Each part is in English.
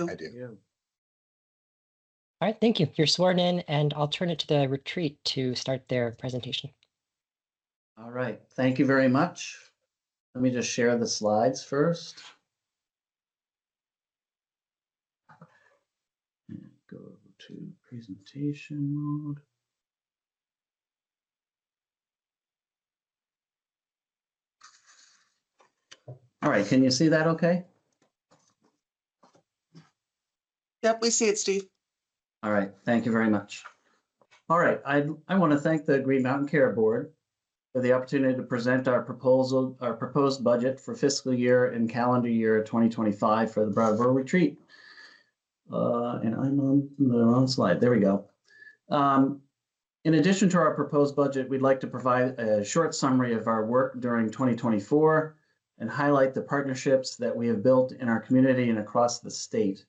I do. Yeah. All right, thank you. You're sworn in, and I'll turn it to the retreat to start their presentation. All right, thank you very much. Let me just share the slides first. And go to presentation mode. All right, can you see that okay? Yep, we see it, Steve. All right, thank you very much. All right, I want to thank the Green Mountain Care Board for the opportunity to present our proposed budget for fiscal year and calendar year 2025 for the Brattleboro Retreat. And I'm on the wrong slide. There we go. In addition to our proposed budget, we'd like to provide a short summary of our work during 2024 and highlight the partnerships that we have built in our community and across the state.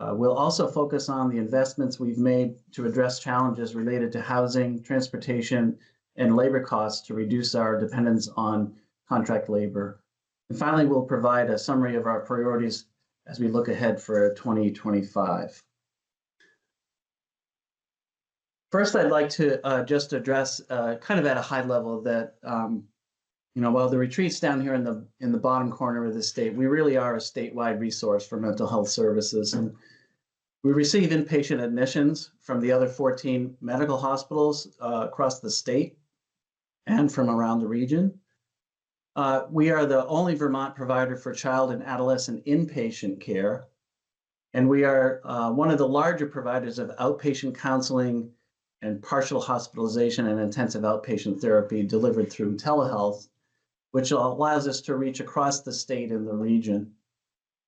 We'll also focus on the investments we've made to address challenges related to housing, transportation, and labor costs to reduce our dependence on contract labor. And finally, we'll provide a summary of our priorities as we look ahead for 2025. First, I'd like to just address kind of at a high level that while the retreat's down here in the bottom corner of the state, we really are a statewide resource for mental health services. And we receive inpatient admissions from the other 14 medical hospitals across the state and from around the region. We are the only Vermont provider for child and adolescent inpatient care. And we are one of the larger providers of outpatient counseling and partial hospitalization and intensive outpatient therapy delivered through telehealth, which allows us to reach across the state and the region.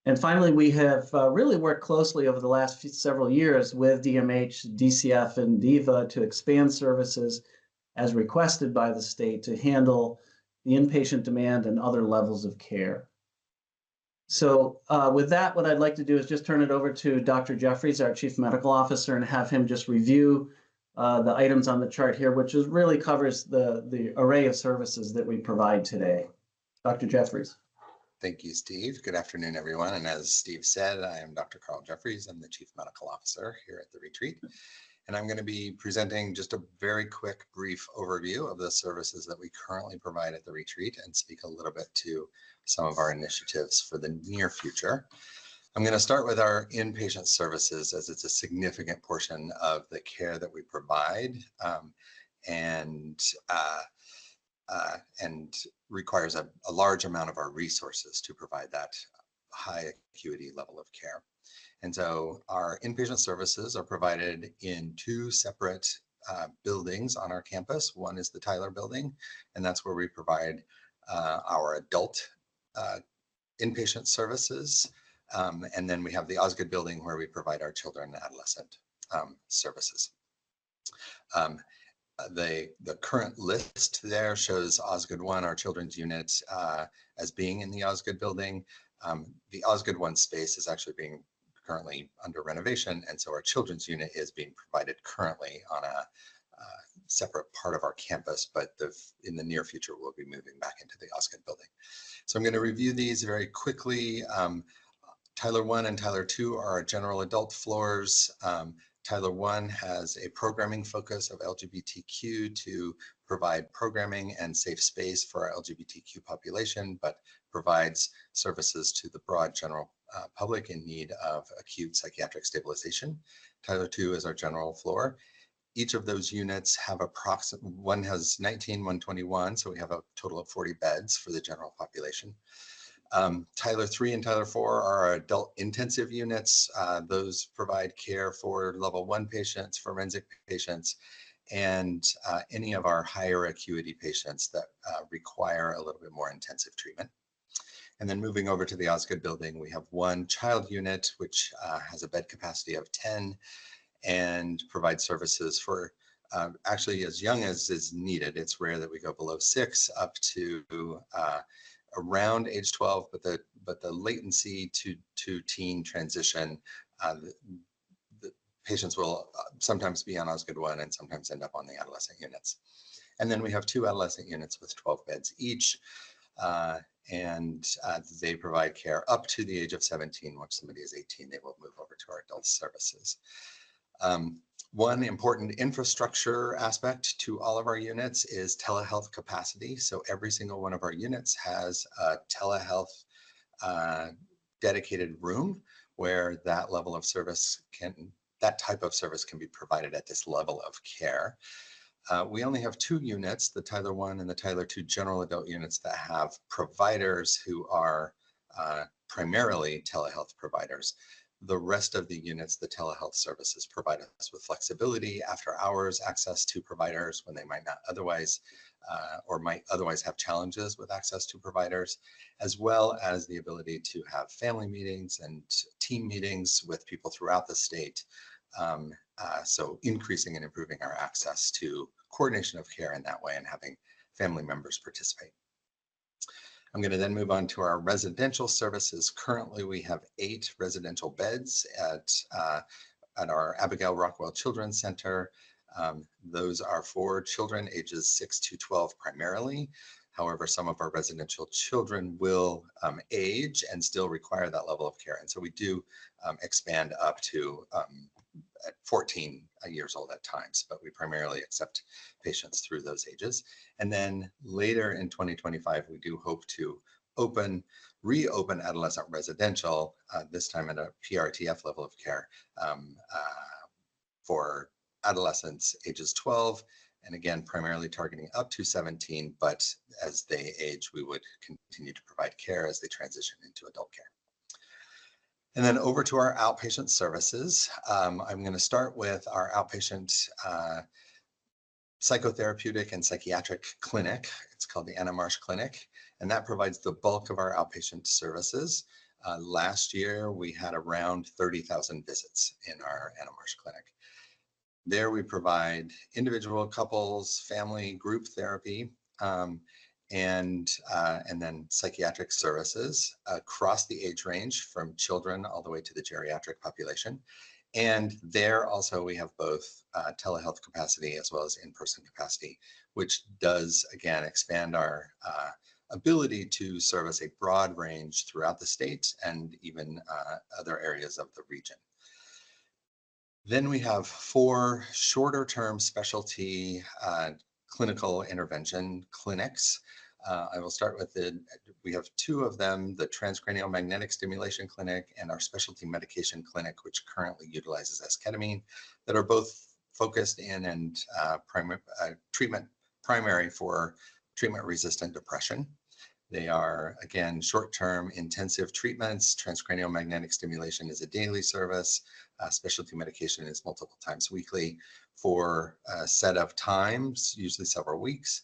And finally, we have really worked closely over the last several years with DMH, DCF, and DEVA to expand services as requested by the state to handle the inpatient demand and other levels of care. So with that, what I'd like to do is just turn it over to Dr. Jeffries, our Chief Medical Officer, and have him just review the items on the chart here, which really covers the array of services that we provide today. Dr. Jeffries. Thank you, Steve. Good afternoon, everyone. And as Steve said, I am Dr. Carl Jeffries. I'm the Chief Medical Officer here at the retreat. And I'm going to be presenting just a very quick, brief overview of the services that we currently provide at the retreat and speak a little bit to some of our initiatives for the near future. I'm going to start with our inpatient services as it's a significant portion of the care that we provide and requires a large amount of our resources to provide that high acuity level of care. And so our inpatient services are provided in two separate buildings on our campus. One is the Tyler building, and that's where we provide our adult inpatient services. And then we have the Osgood building where we provide our children and adolescent services. The current list there shows Osgood 1, our children's unit, as being in the Osgood building. The Osgood 1 space is actually being currently under renovation, and so our children's unit is being provided currently on a separate part of our campus, but in the near future we'll be moving back into the Osgood building. So I'm going to review these very quickly. Tyler 1 and Tyler 2 are our general adult floors. Tyler 1 has a programming focus of LGBTQ to provide programming and safe space for our LGBTQ population, but provides services to the broad general public in need of acute psychiatric stabilization. Tyler 2 is our general floor. Each of those units have one has 19, 121, so we have a total of 40 beds for the general population. Tyler 3 and Tyler 4 are our adult intensive units. Those provide care for level 1 patients, forensic patients, and any of our higher acuity patients that require a little bit more intensive treatment. And then moving over to the Osgood building, we have one child unit, which has a bed capacity of 10 and provides services for actually as young as is needed. It's rare that we go below 6 up to around age 12, but the latency to teen transition, the patients will sometimes be on Osgood 1 and sometimes end up on the adolescent units. And then we have 2 adolescent units with 12 beds each. and they provide care up to the age of 17. Once somebody is 18, they will move over to our adult services. One important infrastructure aspect to all of our units is telehealth capacity. So every single one of our units has a telehealth dedicated room where that level of service that type of service can be provided at this level of care. We only have 2 units, the Tyler 1 and the Tyler 2 general adult units, that have providers who are primarily telehealth providers. The rest of the units, the telehealth services, provide us with flexibility, after hours access to providers when they might not otherwise or might otherwise have challenges with access to providers, as well as the ability to have family meetings and team meetings with people throughout the state. So increasing and improving our access to coordination of care in that way and having family members participate. I'm going to then move on to our residential services. Currently, we have 8 residential beds at our Abigail Rockwell Children's Center. Those are for children ages 6 to 12 primarily. However, some of our residential children will age and still require that level of care. And so we do expand up to at 14 years old at times, but we primarily accept patients through those ages. And then later in 2025, we do hope to reopen adolescent residential, this time at a PRTF level of care for adolescents ages 12, and again, primarily targeting up to 17, but as they age, we would continue to provide care as they transition into adult care. And then over to our outpatient services. I'm going to start with our outpatient psychotherapeutic and psychiatric clinic. It's called the Anna Marsh Clinic, and that provides the bulk of our outpatient services. Last year, we had around 30,000 visits in our Anna Marsh Clinic. There we provide individual, couples, family, group therapy, and then psychiatric services across the age range from children all the way to the geriatric population. And there also we have both telehealth capacity as well as in-person capacity, which does, again, expand our ability to service a broad range throughout the state and even other areas of the region. Then we have 4 shorter-term specialty clinical intervention clinics. I will start with we have 2 of them, the transcranial magnetic stimulation clinic and our specialty medication clinic, which currently utilizes esketamine, that are both focused in and primary for treatment-resistant depression. They are, again, short-term intensive treatments. Transcranial magnetic stimulation is a daily service. Specialty medication is multiple times weekly for a set of times, usually several weeks,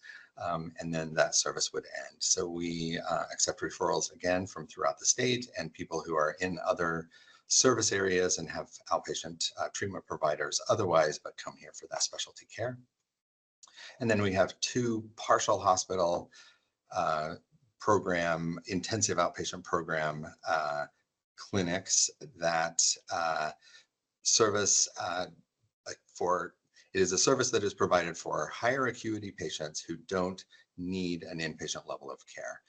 and then that service would end. So we accept referrals, again, from throughout the state and people who are in other service areas and have outpatient treatment providers otherwise, but come here for that specialty care. And then we have 2 partial hospital program, intensive outpatient program clinics that service it is a service that is provided for higher acuity patients who don't need an inpatient level of care.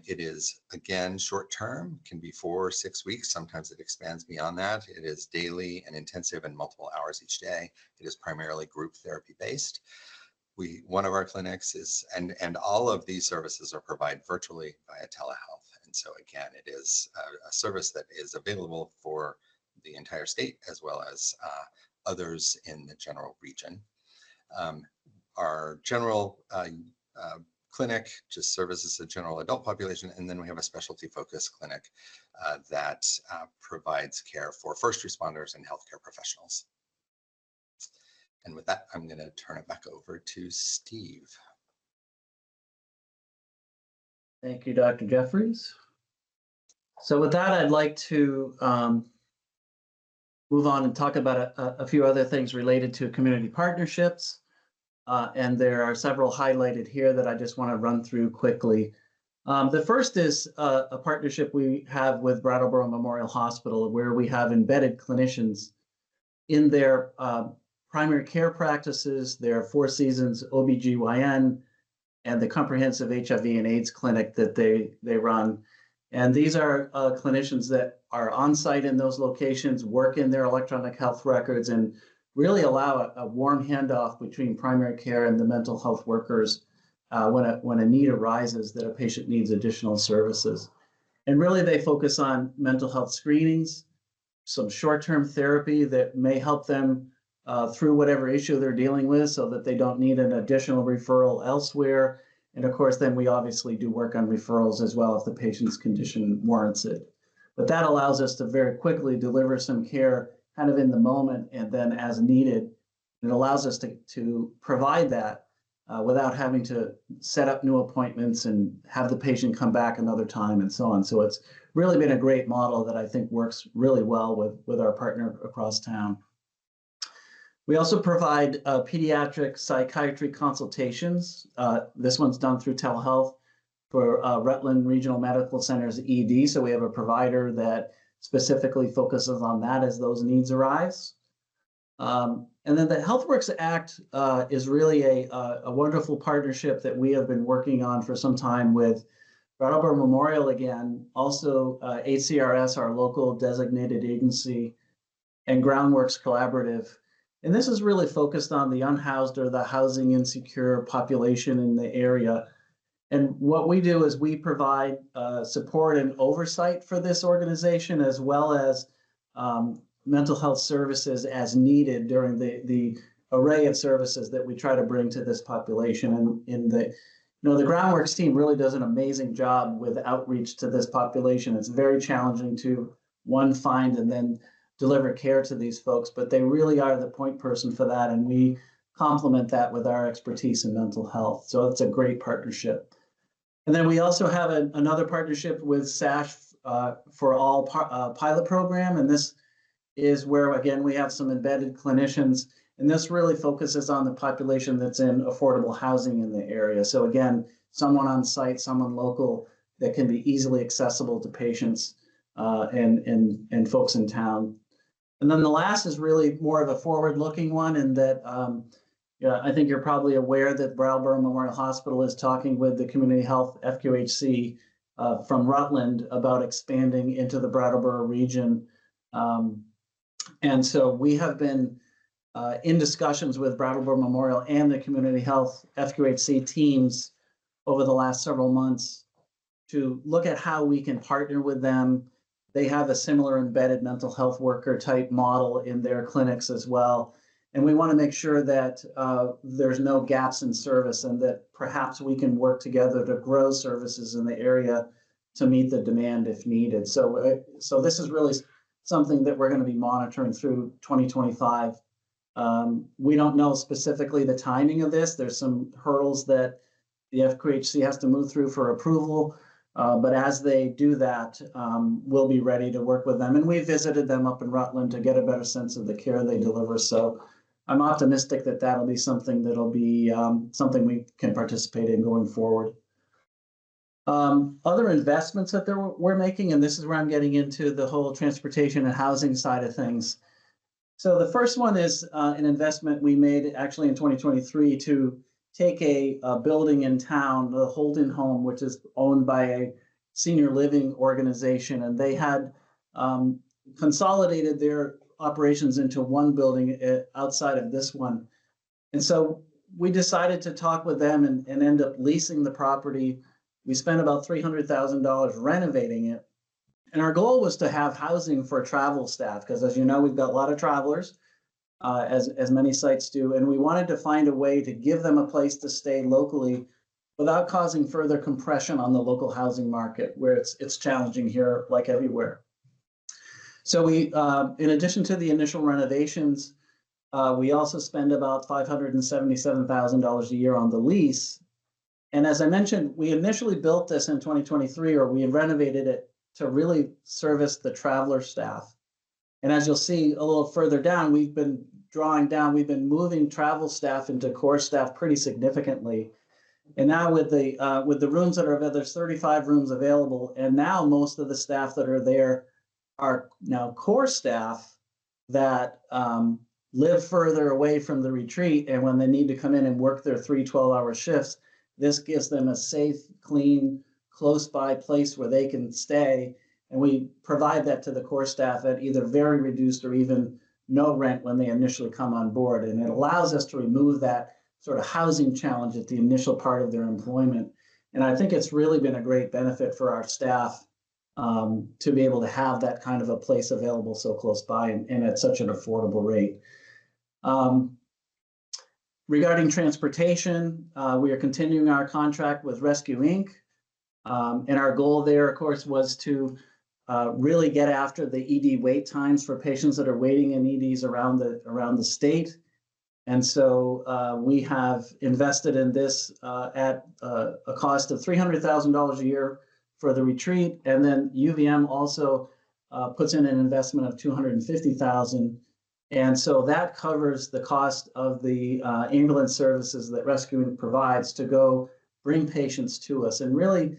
It is, again, short-term, can be 4 or 6 weeks. Sometimes it expands beyond that. It is daily and intensive and multiple hours each day. It is primarily group therapy based. One of our clinics is, and all of these services are provided virtually via telehealth. And so again, it is a service that is available for the entire state as well as others in the general region. Our general clinic just services the general adult population, and then we have a specialty focused clinic that provides care for first responders and healthcare professionals. And with that, I'm going to turn it back over to Steve. Thank you, Dr. Jeffries. So with that, I'd like to move on and talk about a few other things related to community partnerships. And there are several highlighted here that I just want to run through quickly. The first is a partnership we have with Brattleboro Memorial Hospital, where we have embedded clinicians in their primary care practices, their Four Seasons OBGYN, and the comprehensive HIV and AIDS clinic that they run. And these are clinicians that are on site in those locations, work in their electronic health records, and really allow a warm handoff between primary care and the mental health workers when a need arises that a patient needs additional services. And really, they focus on mental health screenings, some short-term therapy that may help them through whatever issue they're dealing with so that they don't need an additional referral elsewhere. And of course, then we obviously do work on referrals as well if the patient's condition warrants it. But that allows us to very quickly deliver some care kind of in the moment and then as needed. It allows us to provide that without having to set up new appointments and have the patient come back another time and so on. So it's really been a great model that I think works really well with our partner across town. We also provide pediatric psychiatry consultations. This one's done through telehealth for Rutland Regional Medical Center's ED. So we have a provider that specifically focuses on that as those needs arise. And then the HealthWorks Act is really a wonderful partnership that we have been working on for some time with Brattleboro Memorial again, also HCRS, our local designated agency, and Groundworks Collaborative. And this is really focused on the unhoused or the housing insecure population in the area. And what we do is we provide support and oversight for this organization, as well as mental health services as needed during the array of services that we try to bring to this population. And the Groundworks team really does an amazing job with outreach to this population. It's very challenging to find and then deliver care to these folks, but they really are the point person for that, and we complement that with our expertise in mental health. So it's a great partnership. And then we also have another partnership with SASH for All pilot program, and this is where, again, we have some embedded clinicians, and this really focuses on the population that's in affordable housing in the area. So again, someone on site, someone local that can be easily accessible to patients and folks in town. And then the last is really more of a forward-looking one, in that I think you're probably aware that Brattleboro Memorial Hospital is talking with the Community Health FQHC from Rutland about expanding into the Brattleboro region. And so we have been in discussions with Brattleboro Memorial and the Community Health FQHC teams over the last several months to look at how we can partner with them. They have a similar embedded mental health worker type model in their clinics as well. And we want to make sure that there's no gaps in service, and that perhaps we can work together to grow services in the area to meet the demand if needed. So this is really something that we're going to be monitoring through 2025. We don't know specifically the timing of this. There's some hurdles that the FQHC has to move through for approval. But as they do that, we'll be ready to work with them. And we visited them up in Rutland to get a better sense of the care they deliver. So I'm optimistic that that'll be something that'll be something we can participate in going forward. Other investments that we're making, and this is where I'm getting into the whole transportation and housing side of things. So the first one is an investment we made actually in 2023 to take a building in town, the Holden Home, which is owned by a senior living organization, and they had consolidated their operations into one building outside of this one. And so we decided to talk with them and end up leasing the property. We spent about $300,000 renovating it. And our goal was to have housing for travel staff, because as you know, we've got a lot of travelers. As many sites do, and we wanted to find a way to give them a place to stay locally without causing further compression on the local housing market, where it's challenging here like everywhere. So we, in addition to the initial renovations, we also spend about $577,000 a year on the lease. And as I mentioned, we initially built this in 2023, or we renovated it to really service the traveler staff. And as you'll see a little further down, we've been moving travel staff into core staff pretty significantly. And now with the rooms that are available, there's 35 rooms available. And now most of the staff that are there are now core staff that live further away from the retreat. And when they need to come in and work their 3 12-hour shifts, This gives them a safe, clean, close by place where they can stay. And we provide that to the core staff at either very reduced or even no rent when they initially come on board. And it allows us to remove that sort of housing challenge at the initial part of their employment. And I think it's really been a great benefit for our staff to be able to have that kind of a place available so close by and at such an affordable rate. Regarding transportation, we are continuing our contract with Rescue Inc. And our goal there, of course, was to really get after the ED wait times for patients that are waiting in EDs around the state. And so we have invested in this at a cost of $300,000 a year for the retreat. And then UVM also puts in an investment of $250,000. And so that covers the cost of the ambulance services that Rescue provides to go bring patients to us. And really,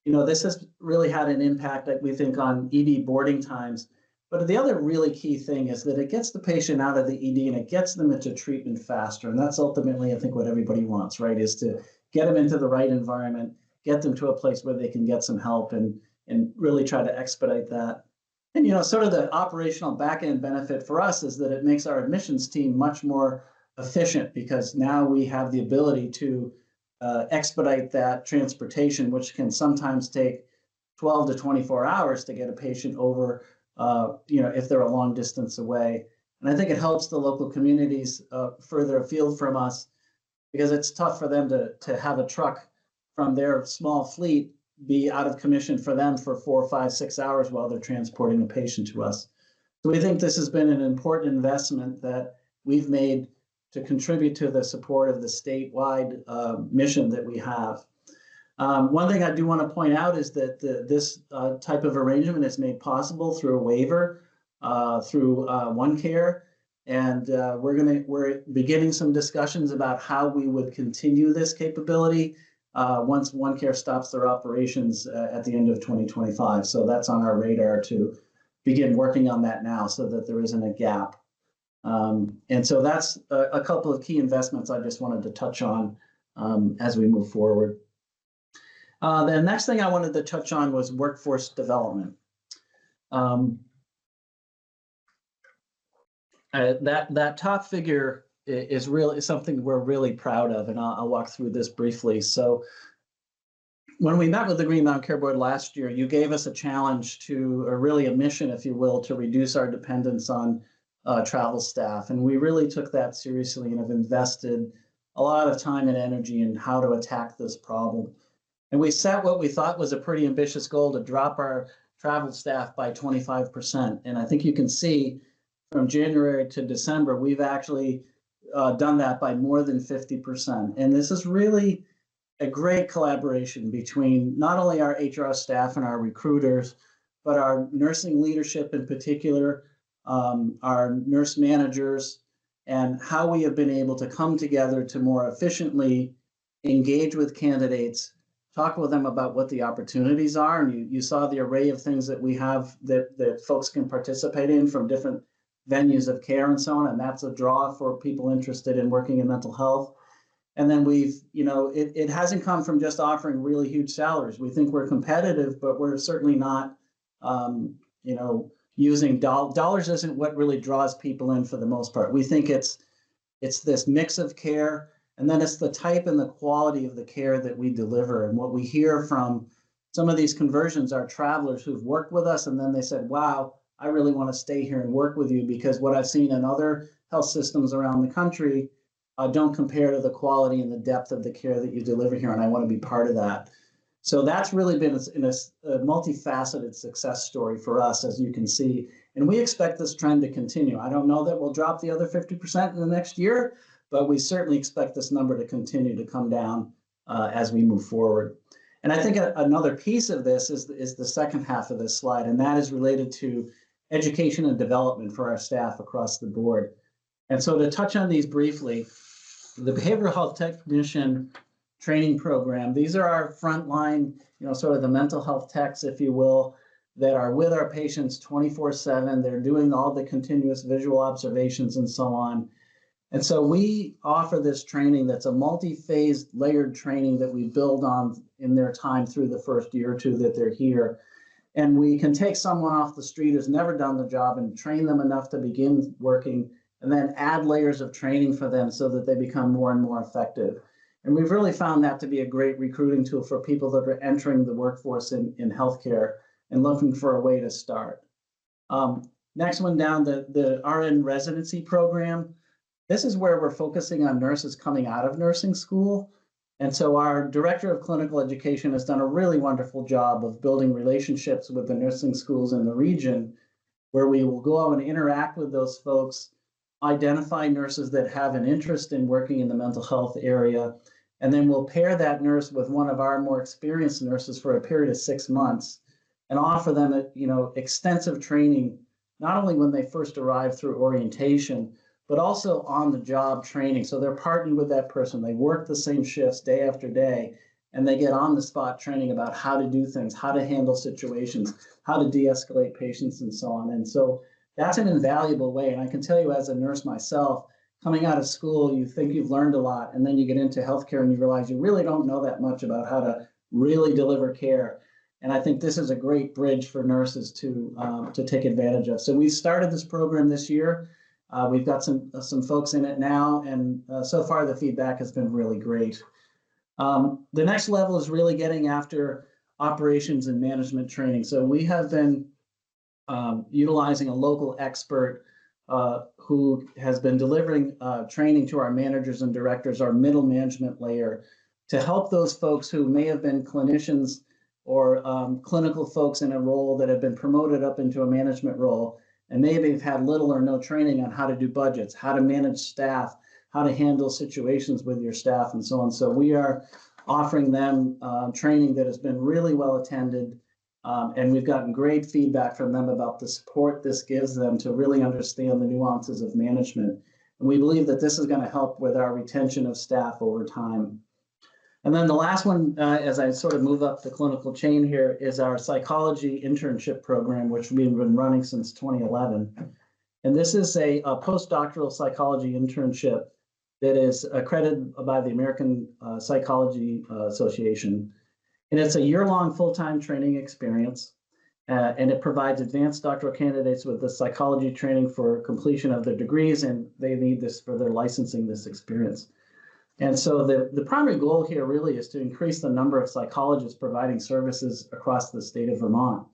this has really had an impact, we think, on ED boarding times. But the other really key thing is that it gets the patient out of the ED and it gets them into treatment faster. And that's ultimately, I think, what everybody wants, right, is to get them into the right environment, get them to a place where they can get some help and really try to expedite that. And, sort of the operational back-end benefit for us is that it makes our admissions team much more efficient because now we have the ability to expedite that transportation, which can sometimes take 12 to 24 hours to get a patient over, if they're a long distance away. And I think it helps the local communities further afield from us because it's tough for them to have a truck from their small fleet be out of commission for them for 4, 5, 6 hours while they're transporting a patient to us. So we think this has been an important investment that we've made to contribute to the support of the statewide mission that we have. One thing I do want to point out is that this type of arrangement is made possible through a waiver through OneCare, and we're beginning some discussions about how we would continue this capability once OneCare stops their operations at the end of 2025. So that's on our radar to begin working on that now so that there isn't a gap. And so that's a couple of key investments I just wanted to touch on as we move forward. The next thing I wanted to touch on was workforce development. That top figure is really something we're really proud of, and I'll walk through this briefly. So when we met with the Green Mountain Care Board last year, you gave us a challenge or really a mission, if you will, to reduce our dependence on travel staff. And we really took that seriously and have invested a lot of time and energy in how to attack this problem. And we set what we thought was a pretty ambitious goal to drop our travel staff by 25%. And I think you can see from January to December, we've actually done that by more than 50%. And this is really a great collaboration between not only our HR staff and our recruiters, but our nursing leadership in particular, our nurse managers, and how we have been able to come together to more efficiently engage with candidates, talk with them about what the opportunities are. And you saw the array of things that we have that folks can participate in from different venues of care and so on. And that's a draw for people interested in working in mental health. And then it hasn't come from just offering really huge salaries. We think we're competitive, but we're certainly not, using dollars isn't what really draws people in for the most part. We think it's this mix of care, and then it's the type and the quality of the care that we deliver. And what we hear from some of these conversions are travelers who've worked with us, and then they said, wow, I really want to stay here and work with you because what I've seen in other health systems around the country don't compare to the quality and the depth of the care that you deliver here, and I want to be part of that. So that's really been a multifaceted success story for us, as you can see. And we expect this trend to continue. I don't know that we'll drop the other 50% in the next year, but we certainly expect this number to continue to come down as we move forward. And I think another piece of this is the second half of this slide, and that is related to education and development for our staff across the board. And so to touch on these briefly, the behavioral health technician training program, these are our frontline, sort of the mental health techs, if you will, that are with our patients 24/7. They're doing all the continuous visual observations and so on. And so we offer this training that's a multi-phase layered training that we build on in their time through the first year or two that they're here. And we can take someone off the street who's never done the job and train them enough to begin working, and then add layers of training for them so that they become more and more effective. And we've really found that to be a great recruiting tool for people that are entering the workforce in healthcare and looking for a way to start. Next one down, the RN residency program. This is where we're focusing on nurses coming out of nursing school. And so our director of clinical education has done a really wonderful job of building relationships with the nursing schools in the region, where we will go out and interact with those folks, identify nurses that have an interest in working in the mental health area, and then we'll pair that nurse with one of our more experienced nurses for a period of 6 months and offer them extensive training, not only when they first arrive through orientation, but also on the job training. So they're partnered with that person. They work the same shifts day after day, and they get on the spot training about how to do things, how to handle situations, how to de-escalate patients, and so on. And so that's an invaluable way. And I can tell you, as a nurse myself, coming out of school, you think you've learned a lot, and then you get into healthcare and you realize you really don't know that much about how to really deliver care. And I think this is a great bridge for nurses to take advantage of. So we started this program this year. We've got some folks in it now, and so far the feedback has been really great. The next level is really getting after operations and management training. So we have been utilizing a local expert who has been delivering training to our managers and directors, our middle management layer, to help those folks who may have been clinicians or clinical folks in a role that have been promoted up into a management role, and maybe have had little or no training on how to do budgets, how to manage staff, how to handle situations with your staff, and so on. So we are offering them training that has been really well attended, and we've gotten great feedback from them about the support this gives them to really understand the nuances of management. And we believe that this is going to help with our retention of staff over time. And then the last one, as I sort of move up the clinical chain here, is our psychology internship program, which we've been running since 2011. And this is a postdoctoral psychology internship that is accredited by the American Psychology Association. And it's a year-long full-time training experience, and it provides advanced doctoral candidates with the psychology training for completion of their degrees, and they need this for their licensing, this experience. And so the primary goal here really is to increase the number of psychologists providing services across the state of Vermont.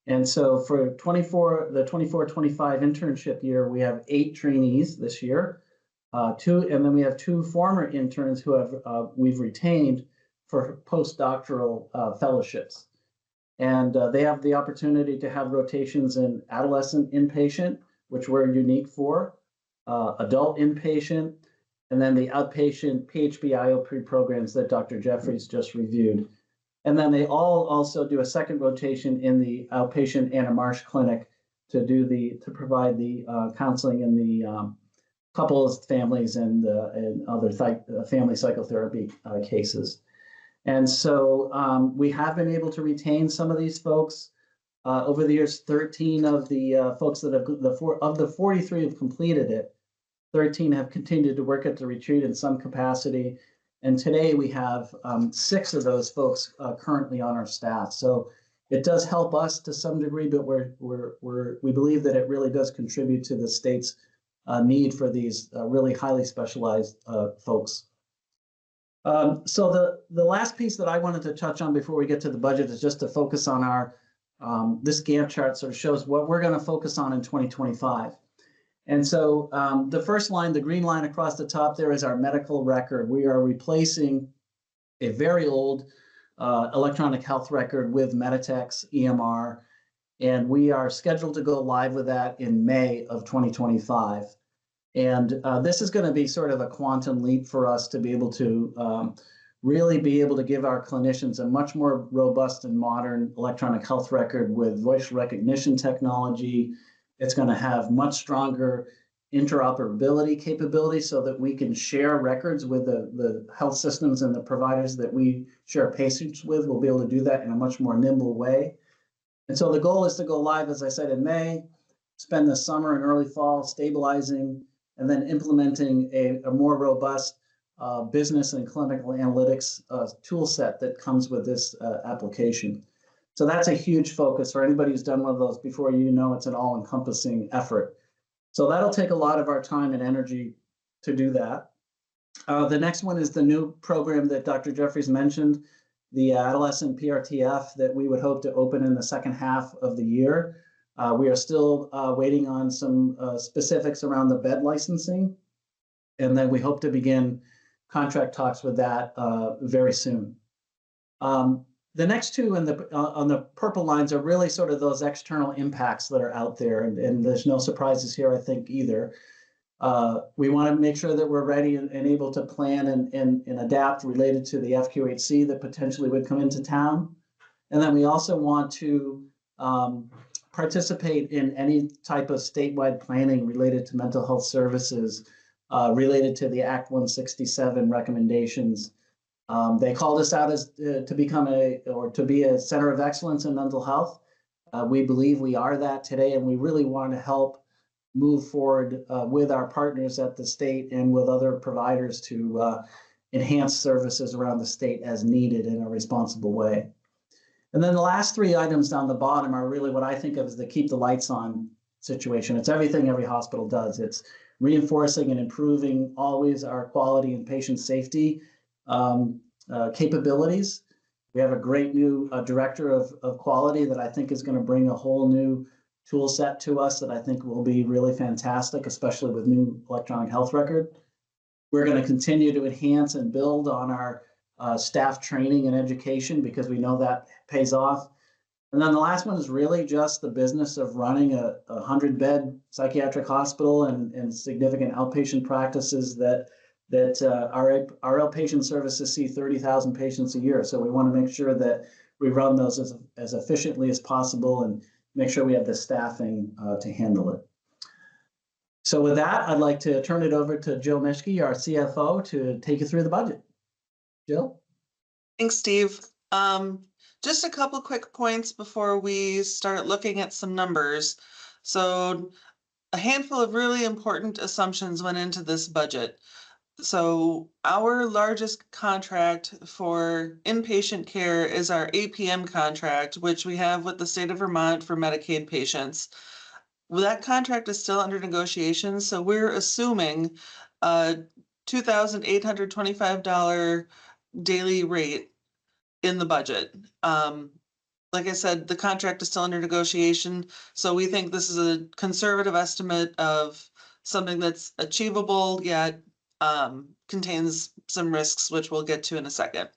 And so for the 24-25 internship year, we have 8 trainees this year, and then we have 2 former interns who we've retained for postdoctoral fellowships. And they have the opportunity to have rotations in adolescent inpatient, which we're unique for, adult inpatient, and then the outpatient PHP-IOP programs that Dr. Jeffries just reviewed. And then they all also do a second rotation in the outpatient Anna Marsh Clinic to provide the counseling in the couples, families, and other family psychotherapy cases. And so we have been able to retain some of these folks. Over the years, 13 of the folks that have, of the 43 have completed it, 13 have continued to work at the retreat in some capacity. And today we have 6 of those folks currently on our staff. So it does help us to some degree, but we believe that it really does contribute to the state's need for these really highly specialized folks. So the last piece that I wanted to touch on before we get to the budget is just to focus on our, this Gantt chart sort of shows what we're going to focus on in 2025. And so the first line, the green line across the top there, is our medical record. We are replacing a very old electronic health record with Meditech's EMR, and we are scheduled to go live with that in May of 2025. And this is going to be sort of a quantum leap for us to be able to really be able to give our clinicians a much more robust and modern electronic health record with voice recognition technology. It's going to have much stronger interoperability capabilities so that we can share records with the health systems and the providers that we share patients with. We'll be able to do that in a much more nimble way. And so the goal is to go live, as I said, in May, spend the summer and early fall stabilizing and then implementing a more robust business and clinical analytics tool set that comes with this application. So that's a huge focus for anybody who's done one of those before. You know, it's an all-encompassing effort. So that'll take a lot of our time and energy to do that. The next one is the new program that Dr. Jeffries mentioned, the adolescent PRTF that we would hope to open in the second half of the year. We are still waiting on some specifics around the bed licensing, and then we hope to begin contract talks with that very soon. The next two on the purple lines are really sort of those external impacts that are out there, and there's no surprises here, I think, either. We want to make sure that we're ready and able to plan and adapt related to the FQHC that potentially would come into town. And then we also want to participate in any type of statewide planning related to mental health services, related to the Act 167 recommendations. They called us out as to become to be a center of excellence in mental health. We believe we are that today, and we really want to help move forward with our partners at the state and with other providers to enhance services around the state as needed in a responsible way. And then the last three items down the bottom are really what I think of as the keep the lights on situation. It's everything every hospital does. It's reinforcing and improving always our quality and patient safety capabilities. We have a great new director of quality that I think is going to bring a whole new tool set to us that I think will be really fantastic, especially with new electronic health record. We're going to continue to enhance and build on our staff training and education because we know that pays off. And then the last one is really just the business of running a 100-bed psychiatric hospital and significant outpatient practices that our outpatient services see 30,000 patients a year. So we want to make sure that we run those as efficiently as possible and make sure we have the staffing to handle it. So with that, I'd like to turn it over to Jill Mischke, our CFO, to take you through the budget. Jill? Thanks, Steve. Just a couple quick points before we start looking at some numbers. So a handful of really important assumptions went into this budget. So our largest contract for inpatient care is our APM contract, which we have with the state of Vermont for Medicaid patients. Well, that contract is still under negotiation, so we're assuming a $2,825 daily rate in the budget. Like I said, the contract is still under negotiation, so we think this is a conservative estimate of something that's achievable yet contains some risks, which we'll get to in a second.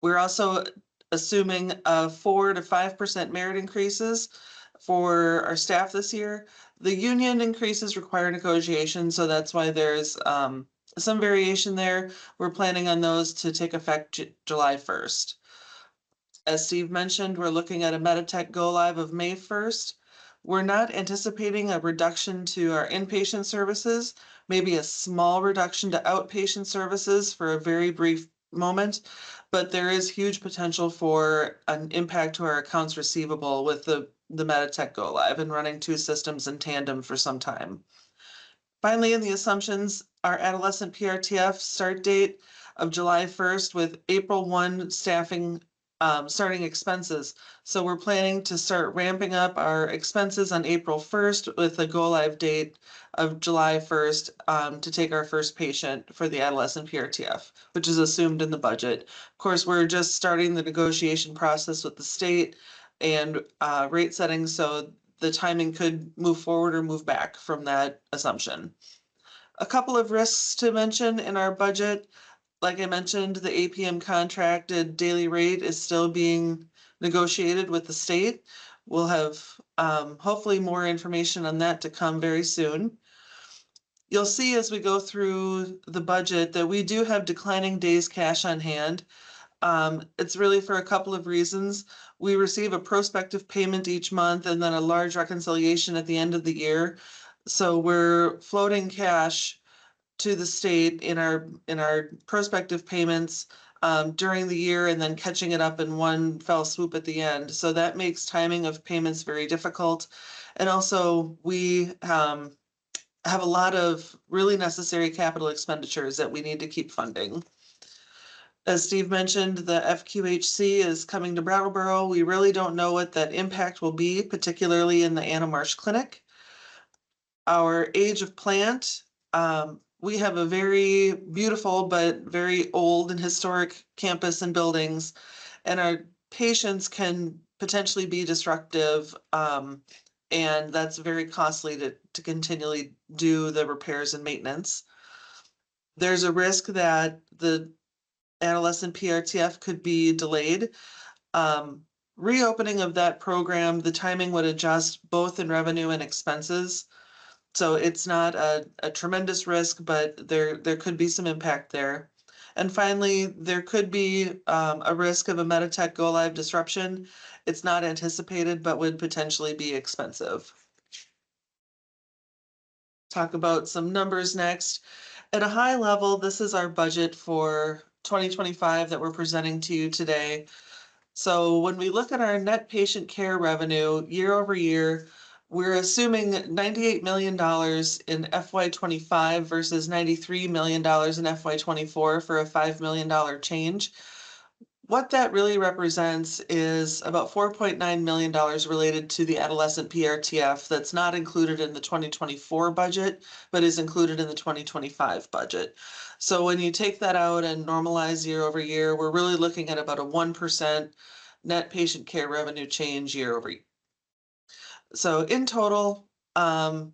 We're also assuming 4 to 5% merit increases for our staff this year. The union increases require negotiation, so that's why there's some variation there. We're planning on those to take effect July 1st. As Steve mentioned, we're looking at a Meditech go live of May 1st. We're not anticipating a reduction to our inpatient services, maybe a small reduction to outpatient services for a very brief moment, but there is huge potential for an impact to our accounts receivable with the Meditech go live and running two systems in tandem for some time. Finally, in the assumptions, our adolescent PRTF start date of July 1st with April 1 staffing starting expenses. So we're planning to start ramping up our expenses on April 1st with a go live date of July 1st to take our first patient for the adolescent PRTF, which is assumed in the budget. Of course, we're just starting the negotiation process with the state and rate setting, so the timing could move forward or move back from that assumption. A couple of risks to mention in our budget. Like I mentioned, the APM contracted daily rate is still being negotiated with the state. We'll have hopefully more information on that to come very soon. You'll see as we go through the budget that we do have declining days cash on hand. It's really for a couple of reasons. We receive a prospective payment each month and then a large reconciliation at the end of the year. So we're floating cash to the state in our prospective payments during the year and then catching it up in one fell swoop at the end. So that makes timing of payments very difficult. And also we have a lot of really necessary capital expenditures that we need to keep funding. As Steve mentioned, the FQHC is coming to Brattleboro. We really don't know what that impact will be, particularly in the Anna Marsh Clinic. Our age of plant, we have a very beautiful but very old and historic campus and buildings, and our patients can potentially be disruptive, and that's very costly to continually do the repairs and maintenance. There's a risk that the adolescent PRTF could be delayed. Reopening of that program, the timing would adjust both in revenue and expenses. So it's not a tremendous risk, but there could be some impact there. And finally, there could be a risk of a Meditech go live disruption. It's not anticipated, but would potentially be expensive. Talk about some numbers next. At a high level, this is our budget for 2025 that we're presenting to you today. So when we look at our net patient care revenue year over year, we're assuming $98 million in FY25 versus $93 million in FY24 for a $5 million change. What that really represents is about $4.9 million related to the adolescent PRTF that's not included in the 2024 budget, but is included in the 2025 budget. So when you take that out and normalize year over year, we're really looking at about a 1% net patient care revenue change year over year. So in total, other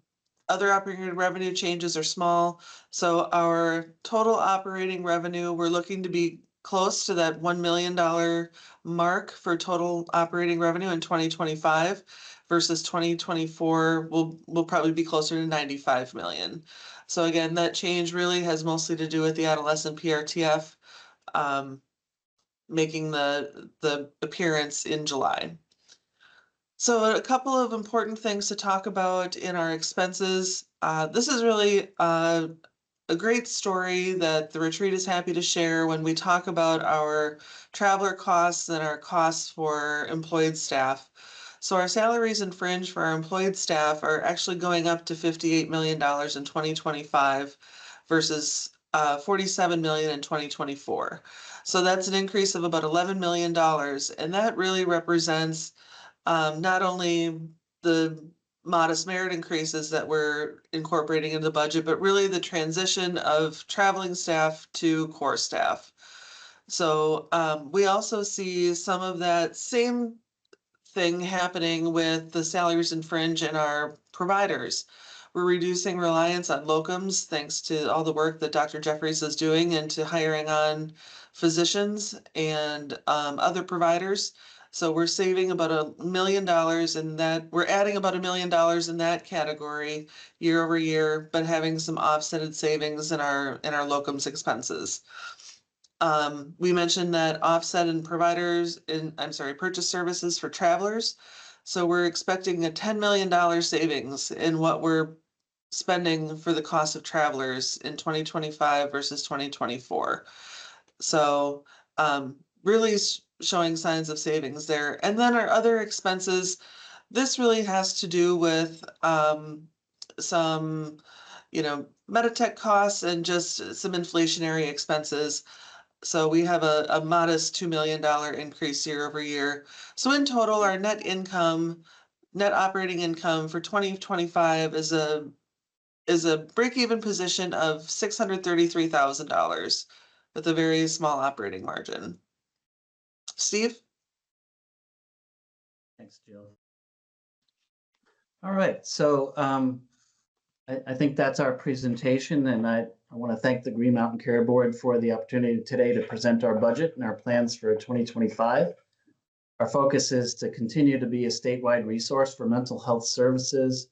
operating revenue changes are small. So our total operating revenue, we're looking to be close to that $1 million mark for total operating revenue in 2025 versus 2024 will probably be closer to 95 million. So again, that change really has mostly to do with the adolescent PRTF making the appearance in July. So a couple of important things to talk about in our expenses. This is really a great story that the retreat is happy to share when we talk about our traveler costs and our costs for employed staff. So our salaries and fringe for our employed staff are actually going up to $58 million in 2025 versus $47 million in 2024. So that's an increase of about $11 million. And that really represents not only the modest merit increases that we're incorporating into the budget, but really the transition of traveling staff to core staff. So we also see some of that same thing happening with the salaries and fringe in our providers. We're reducing reliance on locums thanks to all the work that Dr. Jeffries is doing and to hiring on physicians and other providers. So we're saving about $1 million in that. We're adding about $1 million in that category year over year, but having some offsetted savings in our locums expenses. We mentioned that offset in purchase services for travelers. So we're expecting a $10 million savings in what we're spending for the cost of travelers in 2025 versus 2024. So really showing signs of savings there. And then our other expenses, this really has to do with some, Meditech costs and just some inflationary expenses. So we have a modest $2 million increase year over year. So in total, our net operating income for 2025 is a break-even position of $633,000 with a very small operating margin. Steve? Thanks, Jill. All right, so I think that's our presentation, and I want to thank the Green Mountain Care Board for the opportunity today to present our budget and our plans for 2025. Our focus is to continue to be a statewide resource for mental health services,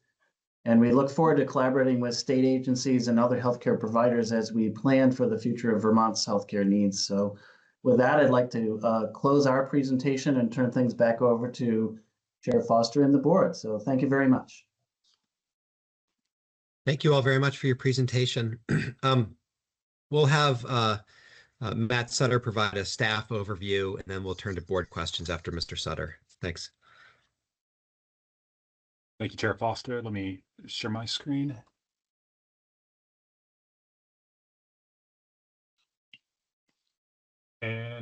and we look forward to collaborating with state agencies and other healthcare providers as we plan for the future of Vermont's healthcare needs. So with that, I'd like to close our presentation and turn things back over to Chair Foster and the board. So thank you very much. Thank you all very much for your presentation. We'll have Matt Sutter provide a staff overview, and then we'll turn to board questions after Mr. Sutter. Thanks. Thank you, Chair Foster. Let me share my screen.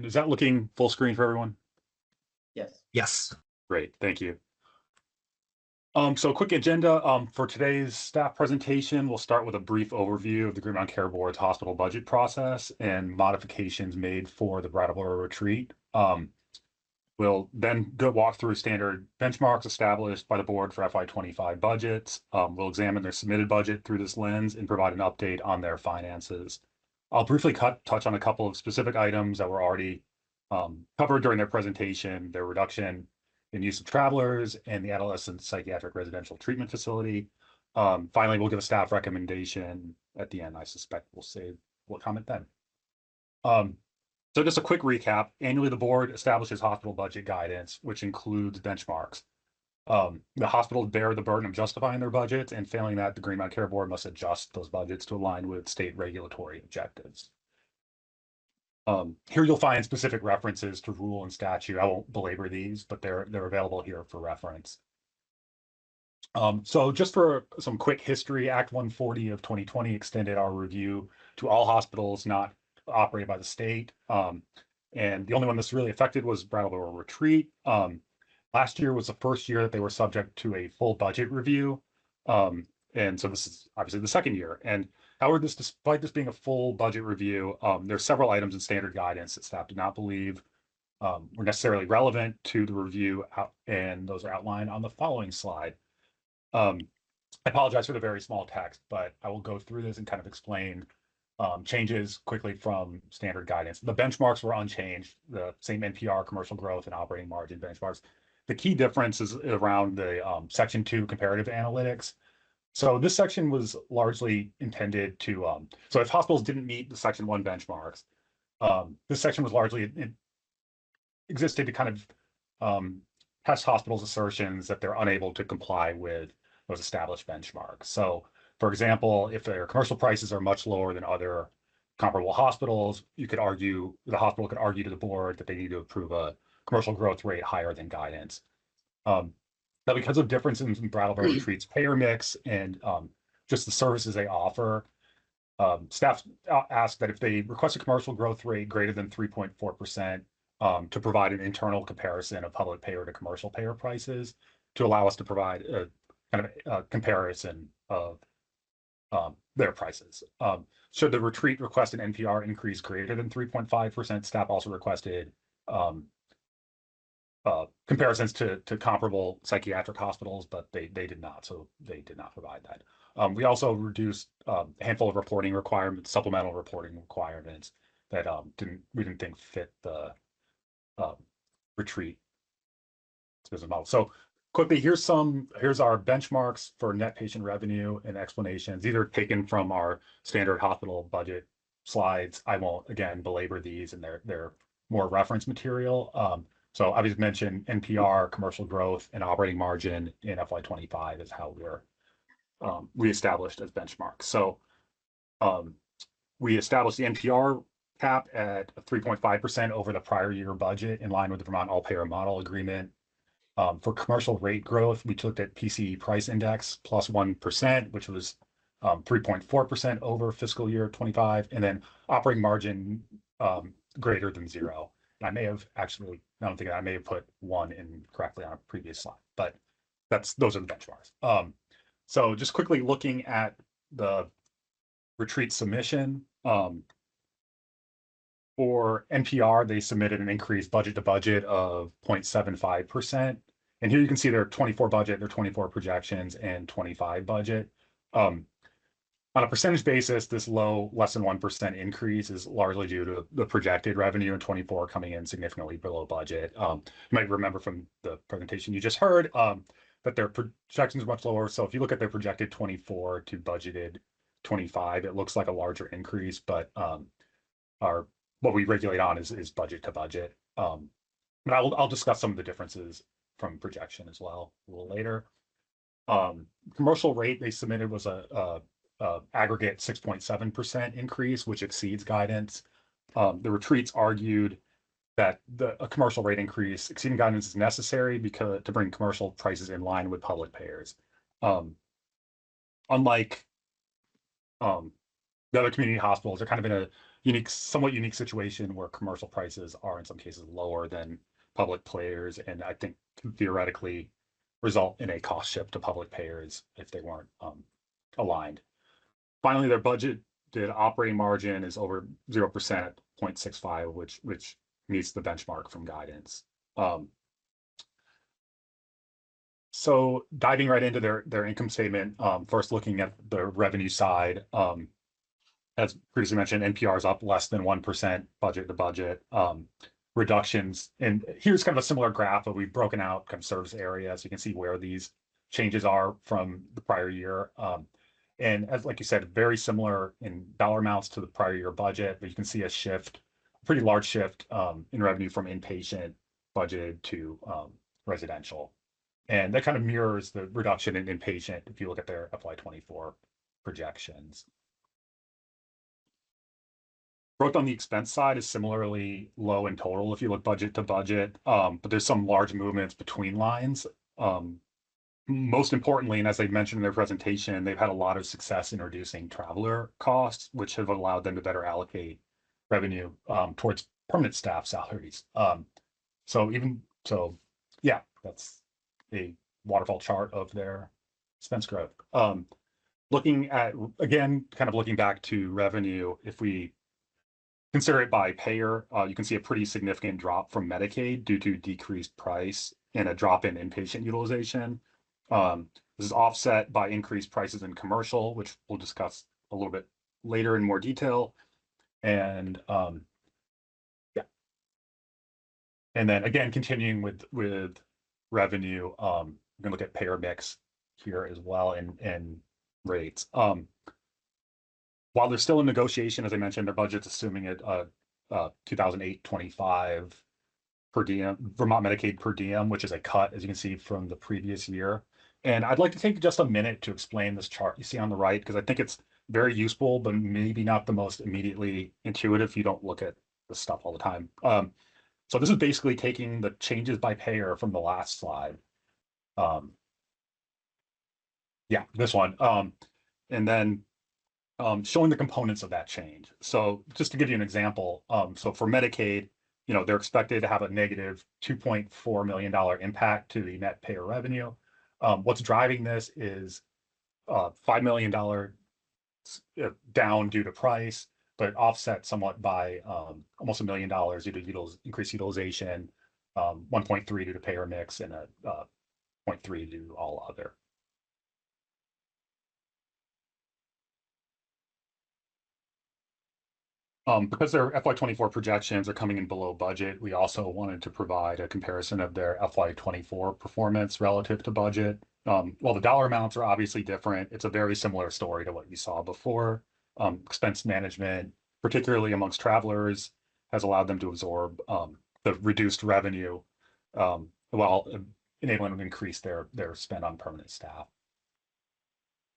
And is that looking full screen for everyone? Yes. Yes. Great, thank you. So quick agenda for today's staff presentation. We'll start with a brief overview of the Green Mountain Care Board's hospital budget process and modifications made for the Brattleboro retreat. We'll then walk through standard benchmarks established by the board for FY25 budgets. We'll examine their submitted budget through this lens and provide an update on their finances. I'll briefly touch on a couple of specific items that were already covered during their presentation, their reduction in use of travelers and the adolescent psychiatric residential treatment facility. Finally, we'll give a staff recommendation at the end. I suspect we'll comment then. So just a quick recap. Annually, the board establishes hospital budget guidance, which includes benchmarks. The hospitals bear the burden of justifying their budgets, and failing that, the Green Mountain Care Board must adjust those budgets to align with state regulatory objectives. Here you'll find specific references to rule and statute. I won't belabor these, but they're available here for reference. So just for some quick history, Act 140 of 2020 extended our review to all hospitals not operated by the state. And the only one this really affected was Brattleboro Retreat. Last year was the first year that they were subject to a full budget review. And so this is obviously the second year. And however, despite this being a full budget review, there's several items in standard guidance that staff did not believe were necessarily relevant to the review, and those are outlined on the following slide. I apologize for the very small text, but I will go through this and kind of explain changes quickly from standard guidance. The benchmarks were unchanged, the same NPR, commercial growth, and operating margin benchmarks. The key difference is around the Section 2 comparative analytics. So this section was largely intended to, so if hospitals didn't meet the Section 1 benchmarks, this section was largely existed to kind of test hospitals' assertions that they're unable to comply with those established benchmarks. So, for example, if their commercial prices are much lower than other comparable hospitals, the hospital could argue to the board that they need to approve a commercial growth rate higher than guidance. Now, because of differences in Brattleboro Retreat's payer mix and just the services they offer, staff asked that if they request a commercial growth rate greater than 3.4%, to provide an internal comparison of public payer to commercial payer prices to allow us to provide a kind of a comparison of their prices. Should the retreat request an NPR increase greater than 3.5%, staff also requested comparisons to comparable psychiatric hospitals, but they did not, so they did not provide that. We also reduced a handful of reporting requirements, supplemental reporting requirements that we didn't think fit the retreat business model. So quickly, here's our benchmarks for net patient revenue and explanations. These are taken from our standard hospital budget slides. I won't again belabor these, and they're more reference material. So I just mentioned NPR, commercial growth, and operating margin in FY25 is how we're reestablished as benchmarks. So we established the NPR cap at 3.5% over the prior year budget in line with the Vermont All-Payer Model Agreement. For commercial rate growth, we looked at PCE price index plus 1%, which was 3.4% over fiscal year 25, and then operating margin greater than 0. And I may have actually, I don't think I may have put 1 in correctly on a previous slide, but those are the benchmarks. So just quickly looking at the retreat submission, for NPR, they submitted an increased budget to budget of 0.75%. And here you can see their 24 budget, their 24 projections, and 25 budget. On a percentage basis, this less than 1% increase is largely due to the projected revenue in 24 coming in significantly below budget. You might remember from the presentation you just heard that their projections are much lower. So if you look at their projected 24 to budgeted 25, it looks like a larger increase, but what we regulate on is budget to budget. But I'll discuss some of the differences from projection as well a little later. Commercial rate they submitted was a aggregate 6.7% increase, which exceeds guidance. The retreats argued that a commercial rate increase exceeding guidance is necessary to bring commercial prices in line with public payers. Unlike the other community hospitals are kind of in a unique, somewhat unique situation where commercial prices are in some cases lower than public players, and I think can theoretically result in a cost shift to public payers if they weren't aligned. Finally, their budgeted operating margin is over 0% at 0.65, which meets the benchmark from guidance. So diving right into their income statement, first looking at the revenue side, as previously mentioned, NPR is up less than 1% budget to budget. Reductions, and here's kind of a similar graph, but we've broken out kind of service areas. So you can see where these changes are from the prior year. And as like you said, very similar in dollar amounts to the prior year budget, but you can see a shift, a pretty large shift in revenue from inpatient budgeted to residential. And that kind of mirrors the reduction in inpatient if you look at their FY24 projections. Growth on the expense side is similarly low in total if you look budget to budget, but there's some large movements between lines. Most importantly, and as they mentioned in their presentation, they've had a lot of success in reducing traveler costs, which have allowed them to better allocate revenue towards permanent staff salaries. Yeah, that's a waterfall chart of their expense growth. Looking at, again, kind of looking back to revenue, if we consider it by payer, you can see a pretty significant drop from Medicaid due to decreased price and a drop in inpatient utilization. This is offset by increased prices in commercial, which we'll discuss a little bit later in more detail. And yeah. And then again, continuing with revenue, we're gonna look at payer mix here as well and rates. While they're still in negotiation, as I mentioned, their budget's assuming it 2008-25 per diem, Vermont Medicaid per diem, which is a cut, as you can see from the previous year. And I'd like to take just a minute to explain this chart you see on the right, because I think it's very useful, but maybe not the most immediately intuitive if you don't look at this stuff all the time. So this is basically taking the changes by payer from the last slide. Yeah, this one. And then showing the components of that change. So just to give you an example, so for Medicaid, you know, they're expected to have a negative $2.4 million impact to the net payer revenue. What's driving this is $5 million down due to price, but offset somewhat by almost $1 million due to increased utilization, 1.3 due to payer mix, and a 0.3 due to all other. Because their FY24 projections are coming in below budget, we also wanted to provide a comparison of their FY24 performance relative to budget. While the dollar amounts are obviously different, it's a very similar story to what you saw before. Expense management, particularly amongst travelers, has allowed them to absorb the reduced revenue while enabling them to increase their spend on permanent staff.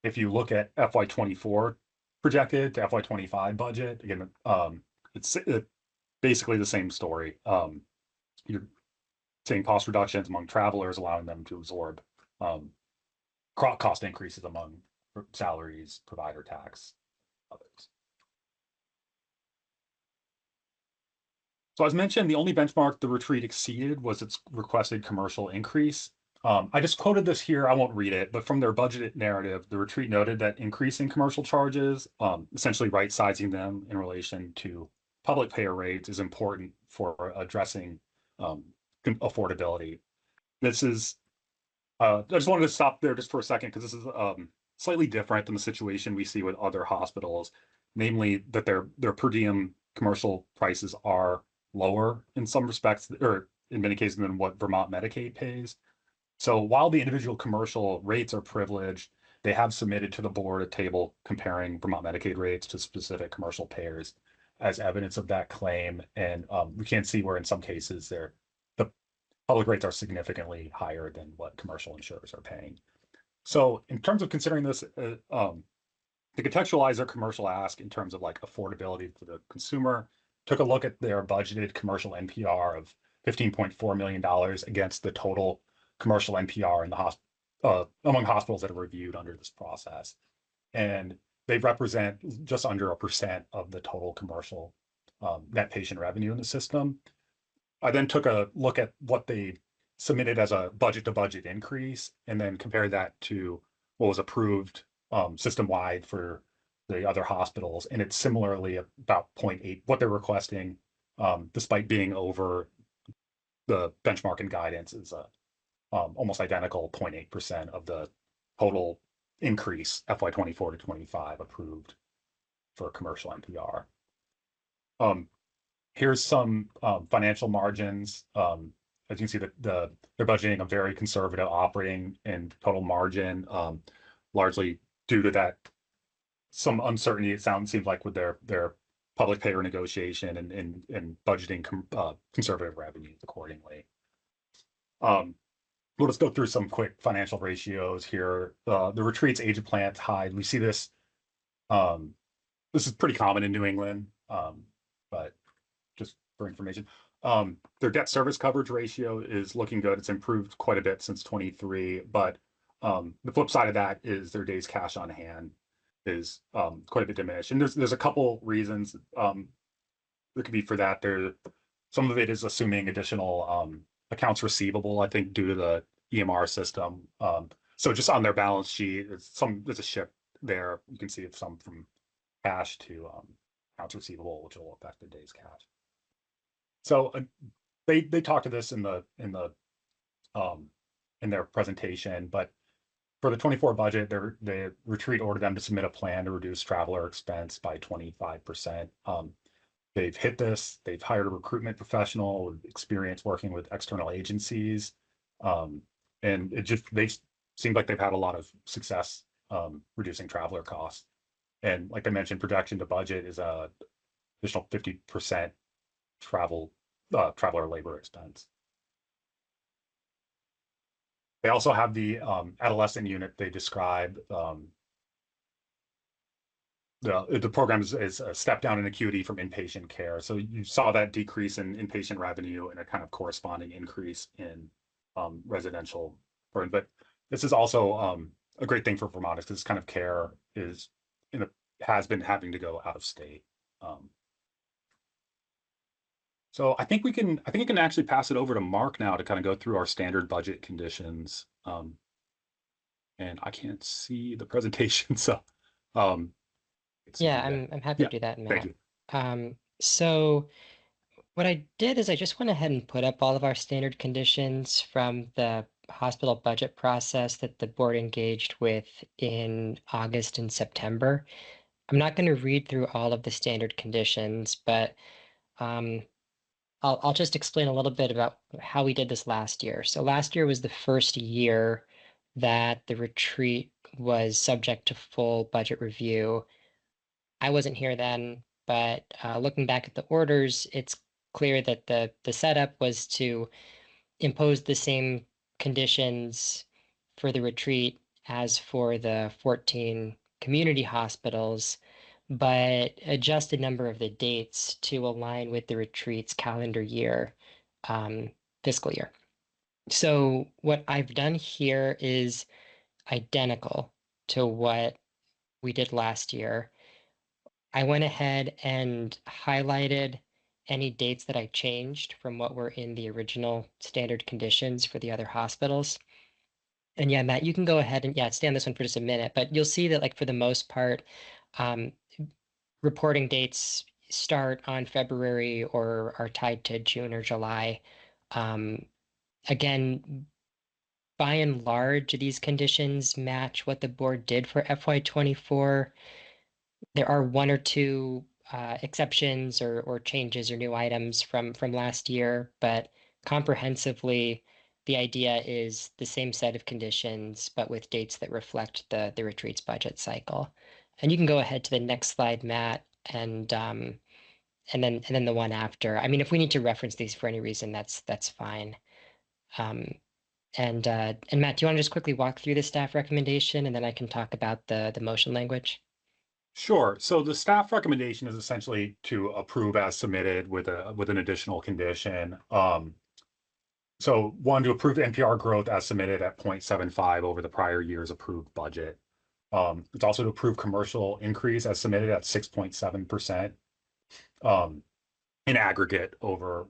If you look at FY24 projected to FY25 budget, again, it's basically the same story. You're seeing cost reductions among travelers, allowing them to absorb cost increases among salaries, provider tax, others. So as mentioned, the only benchmark the retreat exceeded was its requested commercial increase. I just quoted this here, I won't read it, but from their budget narrative, the retreat noted that increasing commercial charges, essentially right-sizing them in relation to public payer rates, is important for addressing affordability. This is, I just wanted to stop there just for a second, because this is slightly different than the situation we see with other hospitals, namely that their per diem commercial prices are lower in some respects, or in many cases, than what Vermont Medicaid pays. So while the individual commercial rates are privileged, they have submitted to the board a table comparing Vermont Medicaid rates to specific commercial payers as evidence of that claim. And we can see where in some cases the public rates are significantly higher than what commercial insurers are paying. So in terms of considering this, to contextualize their commercial ask in terms of like affordability for the consumer, took a look at their budgeted commercial NPR of $15.4 million against the total commercial NPR in the among hospitals that are reviewed under this process. And they represent just under 1% of the total commercial net patient revenue in the system. I then took a look at what they submitted as a budget to budget increase and then compared that to what was approved system wide for the other hospitals. And it's similarly about 0.8, what they're requesting, despite being over the benchmark and guidance is almost identical 0.8% of the total increase FY24 to 25 approved for commercial NPR. Here's some financial margins. As you can see, they're budgeting a very conservative operating and total margin, largely due to that some uncertainty. It seems like with their public payer negotiation and budgeting conservative revenues accordingly. We'll just go through some quick financial ratios here. The retreats, age of plant, high. We see this. This is pretty common in New England, but just for information. Their debt service coverage ratio is looking good. It's improved quite a bit since 23, but the flip side of that is their days cash on hand is quite a bit diminished. And there's a couple reasons there could be for that. Some of it is assuming additional accounts receivable, I think, due to the EMR system. So just on their balance sheet, there's a shift there. You can see it's some from cash to accounts receivable, which will affect the days cash. So they talked to this in their presentation, but for the 24 budget, the retreat ordered them to submit a plan to reduce traveler expense by 25%. They've hit this. They've hired a recruitment professional with experience working with external agencies, and they seem like they've had a lot of success reducing traveler costs. And like I mentioned, projection to budget is a additional 50% traveler labor expense. They also have the adolescent unit they describe. The program is a step down in acuity from inpatient care. So you saw that decrease in inpatient revenue and a kind of corresponding increase in residential burden. But this is also a great thing for Vermont because this kind of care has been having to go out of state. So I think we can actually pass it over to Mark now to kind of go through our standard budget conditions. And I can't see the presentation, so yeah, I'm happy to do that, Matt. Thank you. So what I did is I just went ahead and put up all of our standard conditions from the hospital budget process that the board engaged with in August and September. I'm not going to read through all of the standard conditions, but I'll just explain a little bit about how we did this last year. So last year was the first year that the retreat was subject to full budget review. I wasn't here then, but looking back at the orders, it's clear that the setup was to impose the same conditions for the retreat as for the 14 community hospitals, but adjust a number of the dates to align with the retreat's calendar year, fiscal year. So what I've done here is identical to what we did last year. I went ahead and highlighted any dates that I changed from what were in the original standard conditions for the other hospitals. And yeah, Matt, you can go ahead and stay on this one for just a minute, but you'll see that like for the most part, reporting dates start on February or are tied to June or July. Again, by and large, these conditions match what the board did for FY24. There are one or two exceptions or changes or new items from last year, but comprehensively, the idea is the same set of conditions, but with dates that reflect the retreat's budget cycle. And you can go ahead to the next slide, Matt, and then the one after. I mean, if we need to reference these for any reason, that's fine. And Matt, do you want to just quickly walk through the staff recommendation, and then I can talk about the motion language? Sure. So the staff recommendation is essentially to approve as submitted with an additional condition. So one, to approve NPR growth as submitted at 0.75 over the prior year's approved budget. It's also to approve commercial increase as submitted at 6.7% in aggregate over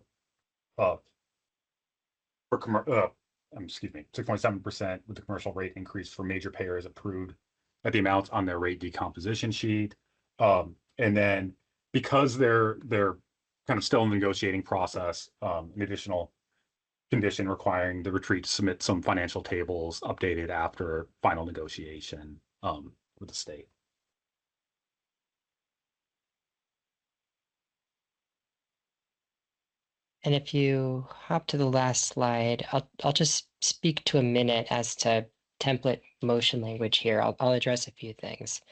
excuse me, 6.7% with the commercial rate increase for major payers approved at the amounts on their rate decomposition sheet. And then because they're kind of still in the negotiating process, an additional condition requiring the retreat to submit some financial tables updated after final negotiation with the state. And if you hop to the last slide, I'll just speak to a minute as to template motion language here. I'll address a few things.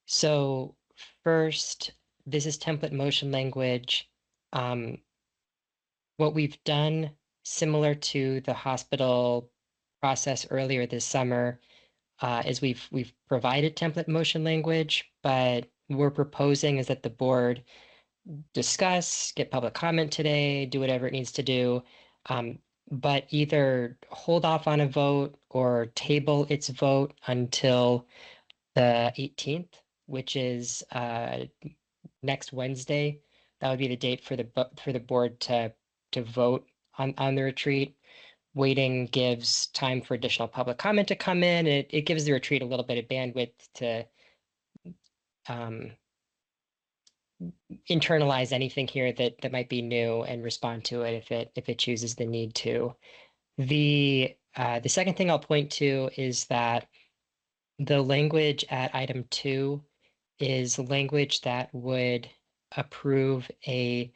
So first, this is template motion language. What we've done, similar to the hospital process earlier this summer, is we've provided template motion language, but we're proposing is that the board discuss, get public comment today, do whatever it needs to do, but either hold off on a vote or table its vote until the 18th, which is next Wednesday. That would be the date for the board to vote on the retreat. Waiting gives time for additional public comment to come in. It gives the retreat a little bit of bandwidth to internalize anything here that might be new and respond to it if it chooses the need to. The second thing I'll point to is that the language at item 2 is language that would approve a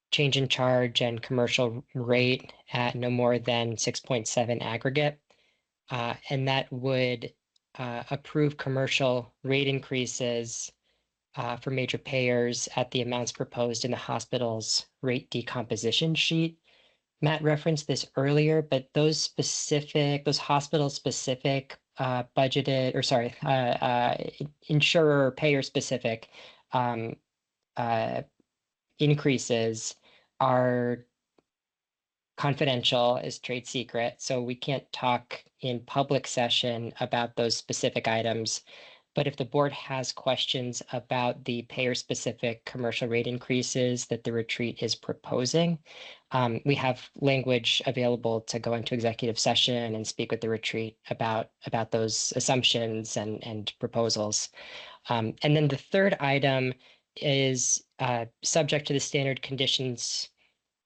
change in charge and commercial rate at no more than 6.7 aggregate. And that would approve commercial rate increases for major payers at the amounts proposed in the hospital's rate decomposition sheet. Matt referenced this earlier, but those hospital-specific budgeted, or sorry, insurer payer-specific increases are confidential as trade secret, so we can't talk in public session about those specific items. But if the board has questions about the payer-specific commercial rate increases that the retreat is proposing, we have language available to go into executive session and speak with the retreat about those assumptions and proposals. And then the third item is subject to the standard conditions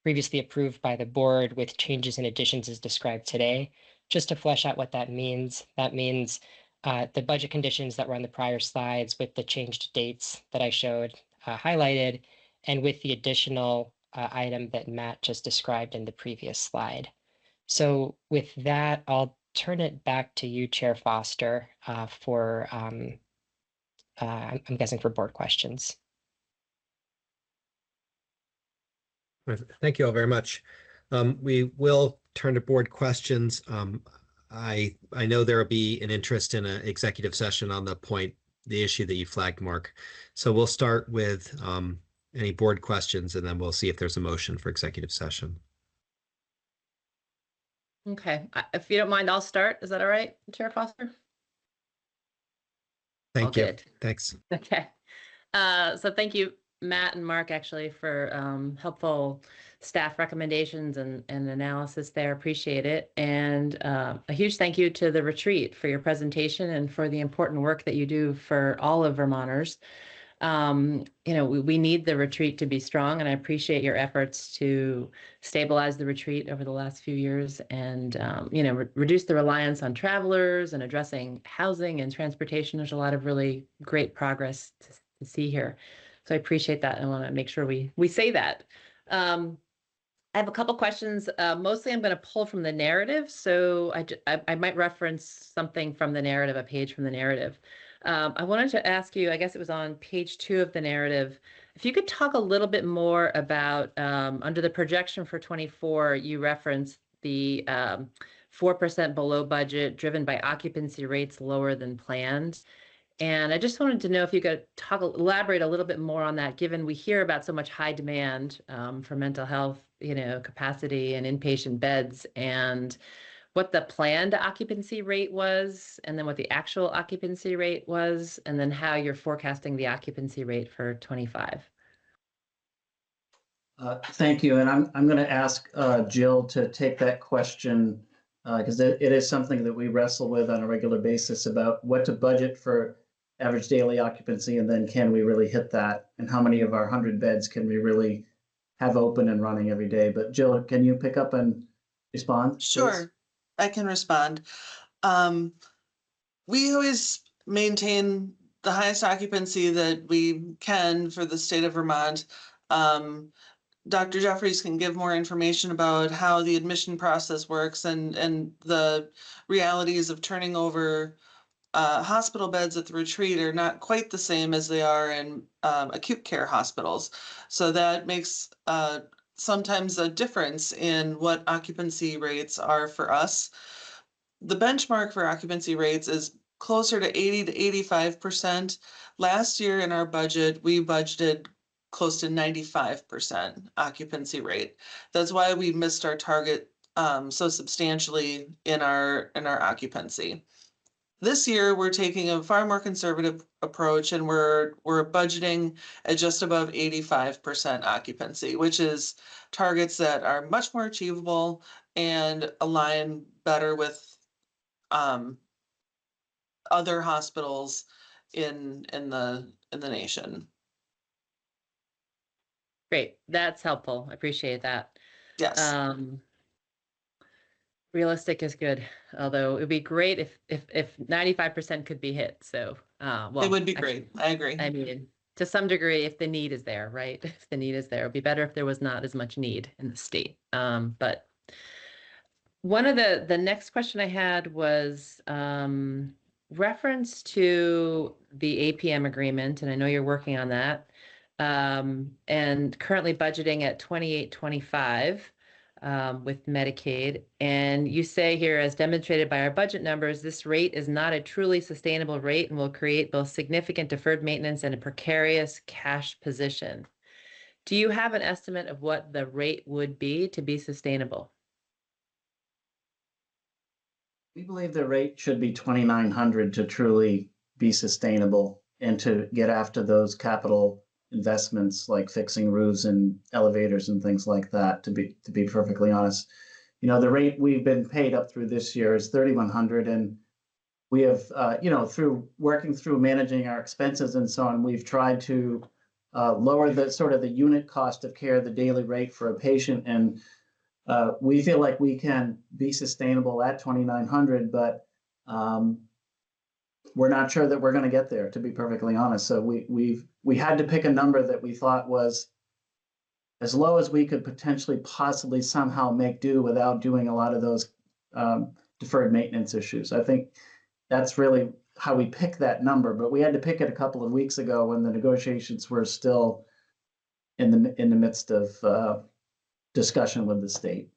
previously approved by the board with changes and additions as described today. Just to flesh out what that means the budget conditions that were on the prior slides with the changed dates that I showed highlighted, and with the additional item that Matt just described in the previous slide. So with that, I'll turn it back to you, Chair Foster, for I'm guessing for board questions. Thank you all very much. We will turn to board questions. I know there will be an interest in an executive session on the issue that you flagged, Mark. So we'll start with any board questions, and then we'll see if there's a motion for executive session. Okay, if you don't mind, I'll start. Is that all right, Chair Foster? Thank you. Good. Thanks. Okay. So thank you, Matt and Mark, actually, for helpful staff recommendations and analysis there. Appreciate it. And a huge thank you to the retreat for your presentation and for the important work that you do for all of Vermonters. We need the retreat to be strong, and I appreciate your efforts to stabilize the retreat over the last few years and, reduce the reliance on travelers and addressing housing and transportation. There's a lot of really great progress to see here. So I appreciate that. I want to make sure we say that. I have a couple questions. Mostly I'm going to pull from the narrative. So I might reference something from the narrative, a page from the narrative. I wanted to ask you, I guess it was on page 2 of the narrative, if you could talk a little bit more about, under the projection for 24, you referenced the 4% below budget driven by occupancy rates lower than planned. And I just wanted to know if you could elaborate a little bit more on that, given we hear about so much high demand for mental health, capacity and inpatient beds. And what the planned occupancy rate was, and then what the actual occupancy rate was, and then how you're forecasting the occupancy rate for 25. Thank you, and I'm going to ask Jill to take that question because it is something that we wrestle with on a regular basis about what to budget for average daily occupancy, and then can we really hit that, and how many of our 100 beds can we really have open and running every day? But Jill, can you pick up and respond, please? Sure, I can respond. We always maintain the highest occupancy that we can for the state of Vermont. Dr. Jeffries can give more information about how the admission process works and the realities of turning over hospital beds at the retreat are not quite the same as they are in acute care hospitals. So that makes sometimes a difference in what occupancy rates are for us. The benchmark for occupancy rates is closer to 80 to 85%. Last year in our budget, we budgeted close to 95% occupancy rate. That's why we missed our target so substantially in our occupancy. This year, we're taking a far more conservative approach, and we're budgeting at just above 85% occupancy, which is targets that are much more achievable and align better with other hospitals in the nation. Great, that's helpful. I appreciate that. Yes, Realistic is good, although it'd be great if 95% could be hit. So, well, it would be actually, great. I agree. I mean, to some degree, if the need is there, right? If the need is there, it'd be better if there was not as much need in the state. But one of the next question I had was reference to the APM agreement, and I know you're working on that, and currently budgeting at 2825 with Medicaid. And you say here, as demonstrated by our budget numbers, this rate is not a truly sustainable rate and will create both significant deferred maintenance and a precarious cash position. Do you have an estimate of what the rate would be to be sustainable? We believe the rate should be 2,900 to truly be sustainable and to get after those capital investments like fixing roofs and elevators and things like that, to be perfectly honest. You know, the rate we've been paid up through this year is 3,100, and we have, through working through managing our expenses and so on, we've tried to lower the sort of the unit cost of care, the daily rate for a patient, and we feel like we can be sustainable at 2,900, but we're not sure that we're going to get there, to be perfectly honest. So we had to pick a number that we thought was as low as we could potentially possibly somehow make do without doing a lot of those deferred maintenance issues. I think that's really how we picked that number, but we had to pick it a couple of weeks ago when the negotiations were still in the midst of discussion with the state.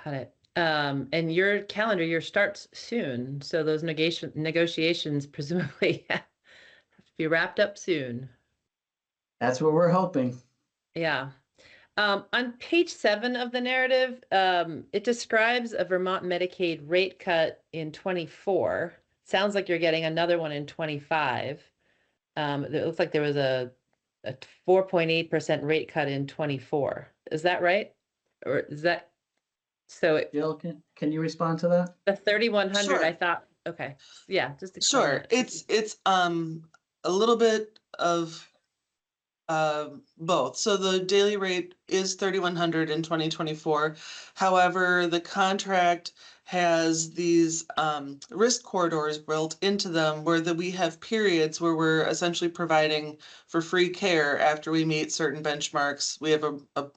Got it. And your calendar year starts soon, so those negotiations presumably have to be wrapped up soon. That's what we're hoping. Yeah. On page 7 of the narrative, it describes a Vermont Medicaid rate cut in 24. Sounds like you're getting another one in 25. It looks like there was a 4.8% rate cut in 24. Is that right? Or is that so? Jill, can you respond to that? The 3,100, Sure. I thought, okay, yeah, just explain Sure. that. It's a little bit of both. So the daily rate is 3,100 in 2024. However, the contract has these risk corridors built into them where we have periods where we're essentially providing for free care after we meet certain benchmarks. We have a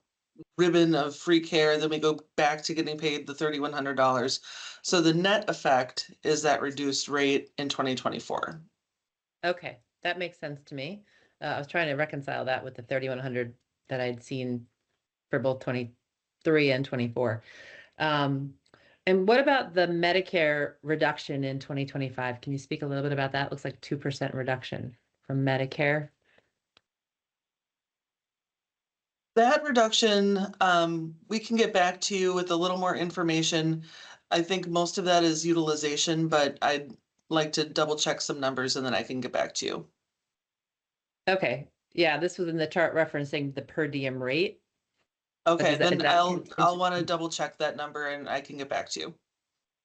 ribbon of free care, then we go back to getting paid the $3,100. So the net effect is that reduced rate in 2024. Okay, that makes sense to me. I was trying to reconcile that with the 3,100 that I'd seen for both 23 and 24. And what about the Medicare reduction in 2025? Can you speak a little bit about that? Looks like 2% reduction from Medicare. That reduction, we can get back to you with a little more information. I think most of that is utilization, but I'd like to double check some numbers and then I can get back to you. Okay, yeah, this was in the chart referencing the per diem rate. Okay, is that then I'll contingent? want to double check that number and I can get back to you.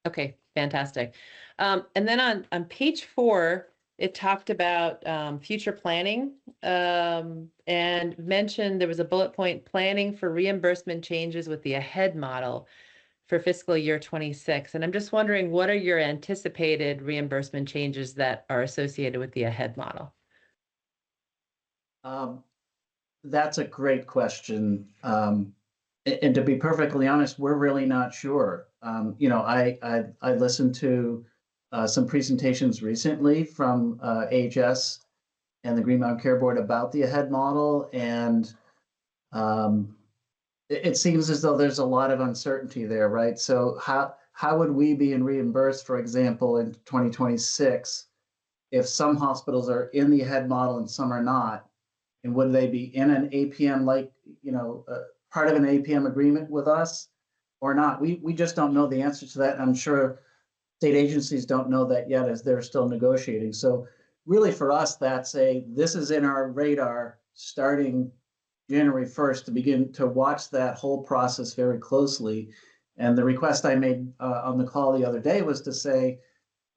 Okay, fantastic. And then on page 4, it talked about future planning and mentioned there was a bullet point, planning for reimbursement changes with the AHEAD model for fiscal year 26. And I'm just wondering, what are your anticipated reimbursement changes that are associated with the AHEAD model? That's a great question. And to be perfectly honest, we're really not sure. You know, I listened to some presentations recently from AHS and the Green Mountain Care Board about the AHEAD model, and it seems as though there's a lot of uncertainty there, right? So how would we be reimbursed, for example, in 2026, if some hospitals are in the AHEAD model and some are not? And would they be in an APM, like, you know, part of an APM agreement with us or not? We just don't know the answer to that. I'm sure state agencies don't know that yet as they're still negotiating. So really for us, this is in our radar starting January 1st to begin to watch that whole process very closely. And the request I made on the call the other day was to say,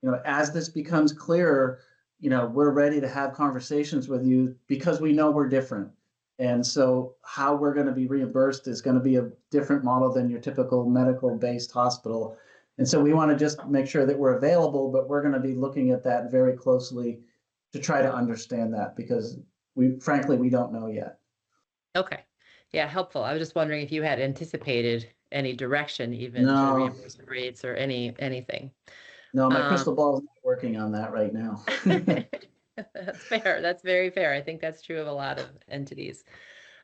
you know, as this becomes clearer, you know, we're ready to have conversations with you because we know we're different. And so how we're going to be reimbursed is going to be a different model than your typical medical-based hospital. And so we want to just make sure that we're available, but we're going to be looking at that very closely to try to understand that because frankly, we don't know yet. Okay, yeah, helpful. I was just wondering if you had anticipated any direction even to No. reimbursement rates or anything. No, my crystal ball is not working on that right now. That's fair. That's very fair. I think that's true of a lot of entities.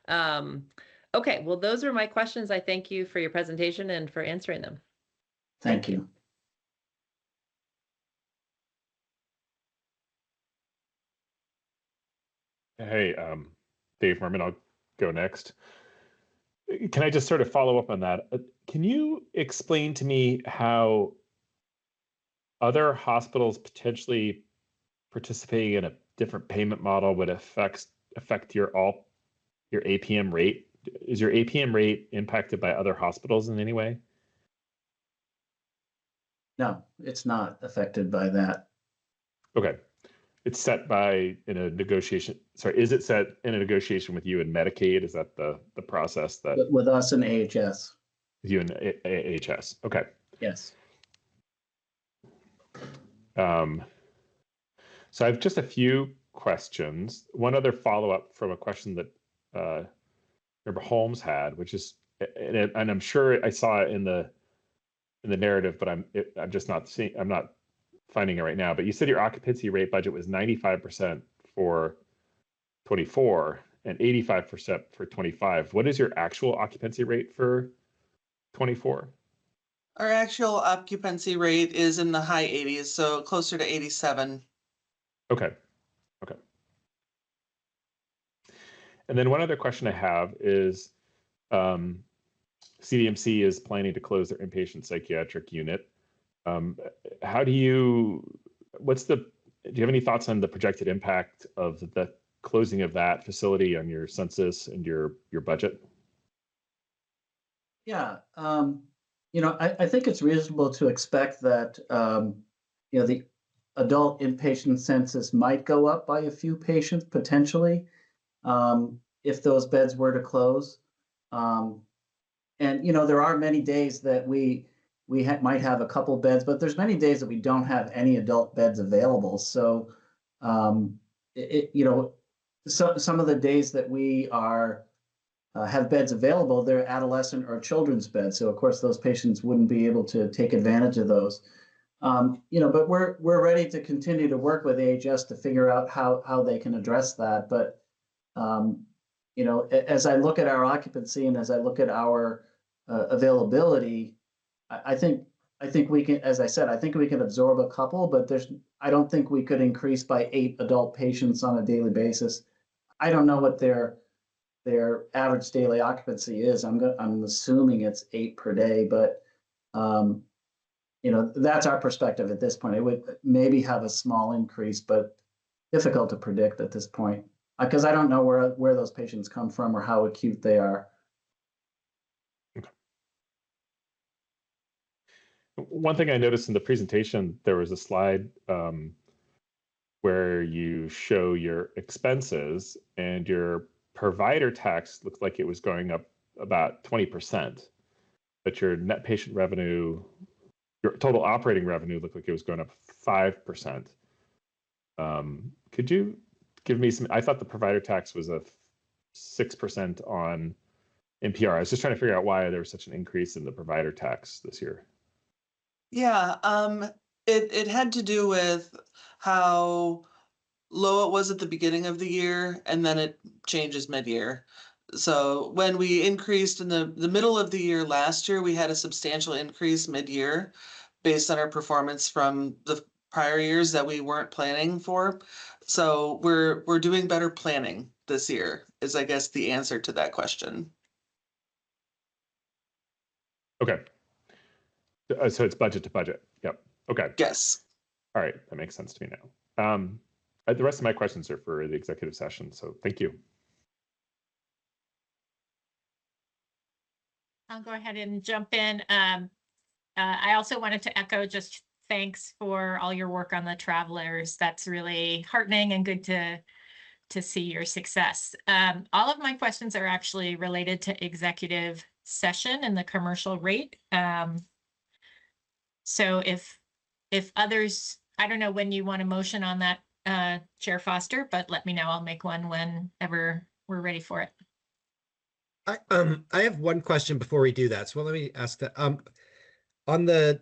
Okay, well, those are my questions. I thank you for your presentation and for answering them. Thank you. Hey, Dave Merman, I'll go next. Can I just sort of follow up on that? Can you explain to me how other hospitals potentially participating in a different payment model would affect your APM rate? Is your APM rate impacted by other hospitals in any way? No, it's not affected by that. Okay. It's set in a negotiation. Sorry, is it set in a negotiation with you and Medicaid? Is that the process that With us and AHS? you and AHS? Okay. Yes. So I have just a few questions. One other follow-up from a question that Member Holmes had, which is, and I'm sure I saw it in the narrative, but I'm just not seeing. I'm not finding it right now. But you said your occupancy rate budget was 95% for 24 and 85% for 25. What is your actual occupancy rate for 24? Our actual occupancy rate is in the high 80s, so closer to 87. Okay. Okay. And then one other question I have is, CDMC is planning to close their inpatient psychiatric unit. Do you have any thoughts on the projected impact of the closing of that facility on your census and your budget? Yeah, you know, I think it's reasonable to expect that, you know, the adult inpatient census might go up by a few patients potentially, if those beds were to close. And, you know, there are many days that we might have a couple beds, but there's many days that we don't have any adult beds available. So, you know, some of the days that we have beds available, they're adolescent or children's beds. So of course, those patients wouldn't be able to take advantage of those. You know, but we're ready to continue to work with AHS to figure out how they can address that. But you know, as I look at our occupancy and as I look at our availability, I think we can, as I said, I think we can absorb a couple, but I don't think we could increase by 8 adult patients on a daily basis. I don't know what their their average daily occupancy is. I'm assuming it's 8 per day, but you know, that's our perspective at this point. It would maybe have a small increase, but difficult to predict at this point because I don't know where those patients come from or how acute they are. One thing I noticed in the presentation, there was a slide where you show your expenses, and your provider tax looked like it was going up about 20%, but your net patient revenue, your total operating revenue looked like it was going up 5%. Could you give me some? I thought the provider tax was a 6% on NPR. I was just trying to figure out why there was such an increase in the provider tax this year. Yeah, it had to do with how low it was at the beginning of the year, and then it changes mid-year. So when we increased in the middle of the year last year, we had a substantial increase mid-year based on our performance from the prior years that we weren't planning for. So we're doing better planning this year, is I guess the answer to that question. Okay. So it's budget to budget. Yep. Okay. Yes. All right. That makes sense to me now. The rest of my questions are for the executive session. So thank you. I'll go ahead and jump in. I also wanted to echo just thanks for all your work on the travelers. That's really heartening and good to see your success. All of my questions are actually related to executive session and the commercial rate. So if others, I don't know when you want a motion on that, Chair Foster, but let me know. I'll make one whenever we're ready for it. I have one question before we do that. So let me ask that. On the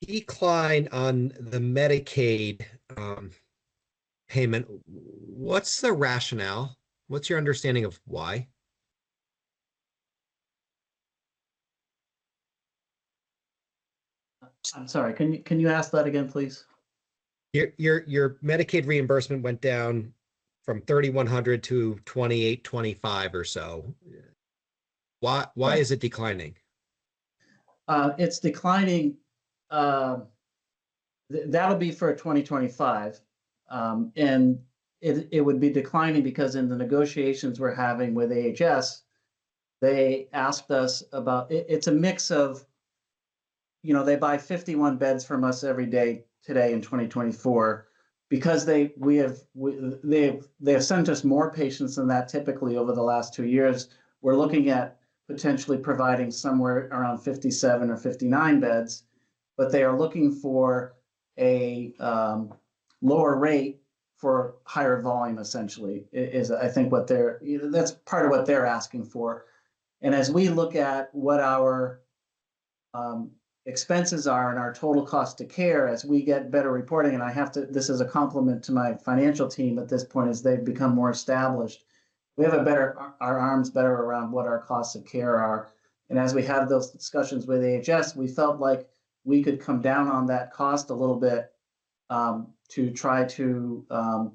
decline on the Medicaid payment, what's the rationale? What's your understanding of why? I'm sorry, can you ask that again, please? Your Medicaid reimbursement went down from 3,100 to 2,825 or so. Why Right. is it declining? It's declining. That'll be for 2025. And it would be declining because in the negotiations we're having with AHS, they asked us about, it's a mix of, you know, they buy 51 beds from us every day today in 2024 because they have sent us more patients than that typically over the last 2 years. We're looking at potentially providing somewhere around 57 or 59 beds, but they are looking for a lower rate for higher volume, essentially, is I think what that's part of what they're asking for. And as we look at what our expenses are and our total cost of care, as we get better reporting, and I have to, this is a compliment to my financial team at this point as they've become more established. We have our arms better around what our costs of care are. And as we have those discussions with AHS, we felt like we could come down on that cost a little bit to try to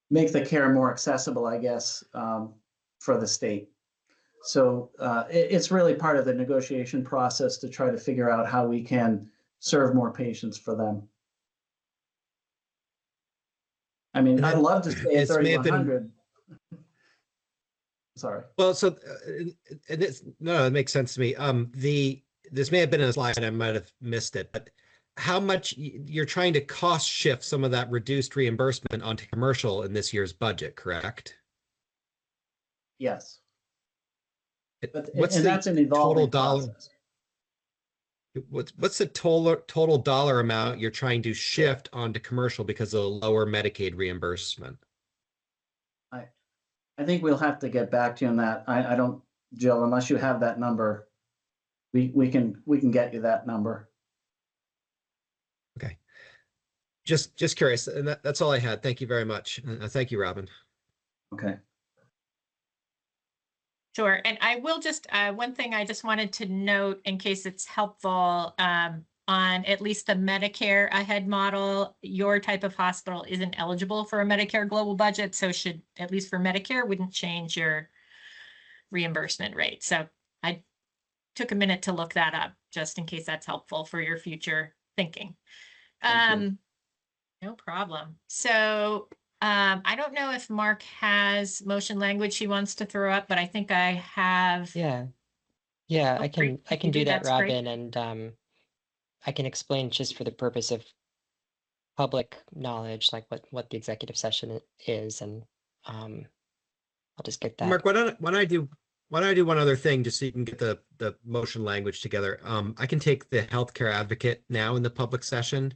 make the care more accessible, I guess, for the state. So it's really part of the negotiation process to try to figure out how we can serve more patients for them. I mean, I'd love to stay at 3,100. Sorry. Well, so no, it makes sense to me. This may have been in a slide and I might have missed it, but how much you're trying to cost shift some of that reduced reimbursement onto commercial in this year's budget, correct? Yes. What's that's an evolving process. What's the total dollar amount you're trying to shift onto commercial because of the lower Medicaid reimbursement? I think we'll have to get back to you on that. I don't, Jill, unless you have that number, we can get you that number. Okay. Just curious, and that's all I had. Thank you very much. Thank you, Robin. Okay. Sure. And I will just, one thing I just wanted to note in case it's helpful, on at least the Medicare ahead model, your type of hospital isn't eligible for a Medicare global budget. So should, at least for Medicare, wouldn't change your reimbursement rate. So I took a minute to look that up just in case that's helpful for your future thinking. Thank you. No problem. So I don't know if Mark has motion language he wants to throw up, but I think I have. Yeah, Oh, I great. can If you do that, that's great. Robin, and I can explain just for the purpose of public knowledge, like what the executive session is, and I'll just get that. Mark, why don't I do one other thing just so you can get the motion language together. I can take the healthcare advocate now in the public session.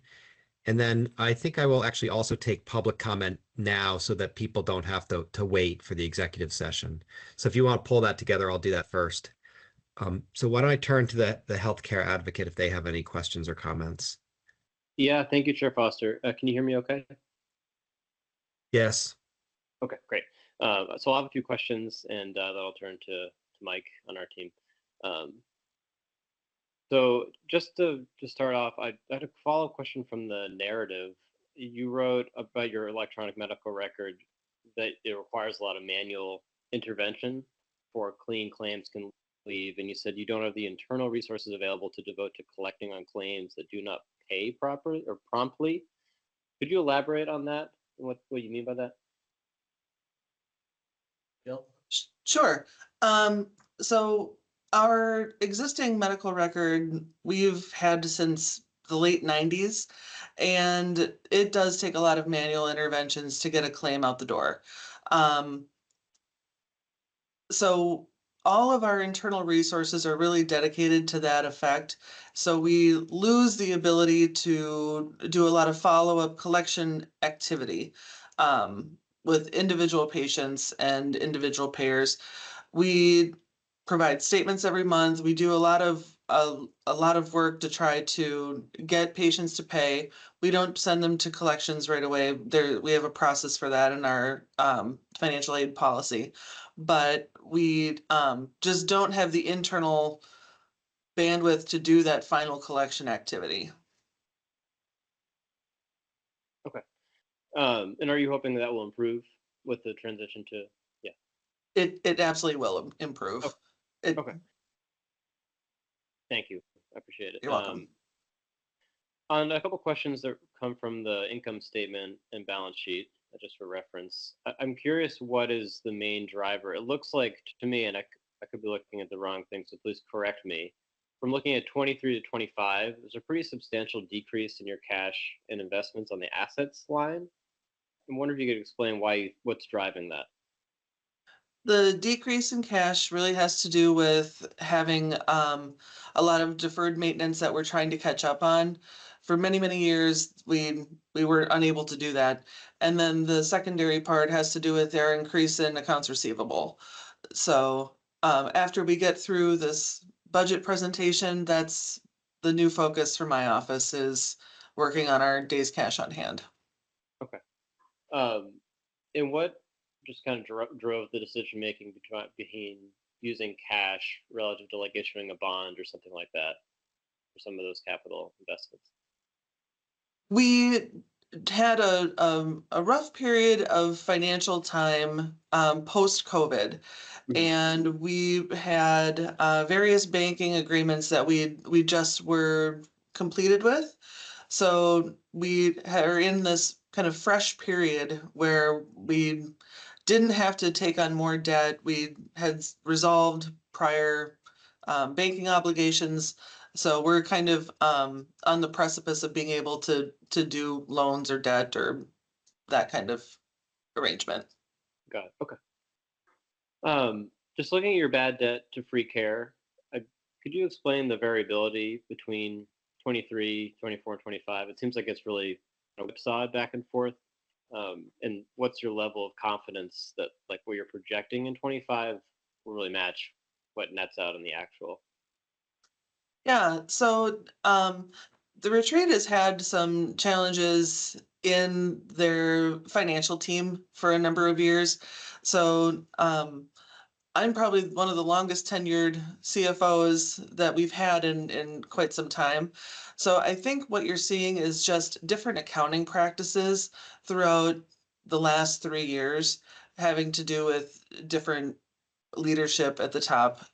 And then I think I will actually also take public comment now so that people don't have to wait for the executive session. So if you want to pull that together, I'll do that first. So why don't I turn to the healthcare advocate if they have any questions or comments? Yeah, thank you, Chair Foster. Can you hear me okay? Yes. Okay, great. So I'll have a few questions and then I'll turn to Mike on our team. So just to start off, I had a follow-up question from the narrative. You wrote about your electronic medical record that it requires a lot of manual intervention before clean claims can leave, and you said you don't have the internal resources available to devote to collecting on claims that do not pay properly or promptly. Could you elaborate on that and what you mean by that? Bill? Sure. So our existing medical record, we've had since the late 90s, and it does take a lot of manual interventions to get a claim out the door. So all of our internal resources are really dedicated to that effect. So we lose the ability to do a lot of follow-up collection activity with individual patients and individual payers. We provide statements every month. We do a lot of work to try to get patients to pay. We don't send them to collections right away. We have a process for that in our financial aid policy, but we just don't have the internal bandwidth to do that final collection activity. Okay. And are you hoping that will improve with the transition to, yeah? It absolutely will improve. Okay. Thank you. I appreciate it. You're welcome. On a couple questions that come from the income statement and balance sheet, just for reference, I'm curious what is the main driver? It looks like to me, and I could be looking at the wrong thing, so please correct me. From looking at 23 to 25, there's a pretty substantial decrease in your cash and investments on the assets line. I'm wondering if you could explain what's driving that. The decrease in cash really has to do with having a lot of deferred maintenance that we're trying to catch up on. For many, many years, we were unable to do that. And then the secondary part has to do with their increase in accounts receivable. So after we get through this budget presentation, that's the new focus for my office, is working on our days cash on hand. Okay. And what just kind of drove the decision making between using cash relative to like issuing a bond or something like that for some of those capital investments? We had a rough period of financial time post-COVID, and we had various banking agreements that we just were completed with. So we are in this kind of fresh period where we didn't have to take on more debt. We had resolved prior banking obligations. So we're kind of on the precipice of being able to do loans or debt or that kind of arrangement. Got it. Okay. Just looking at your bad debt to free care, could you explain the variability between 23, 24, and 25? It seems like it's really whipsawed back and forth. And what's your level of confidence that like what you're projecting in 25 will really match what nets out in the actual? Yeah, so the retreat has had some challenges in their financial team for a number of years. So I'm probably one of the longest tenured CFOs that we've had in quite some time. So I think what you're seeing is just different accounting practices throughout the last 3 years, having to do with different leadership at the top.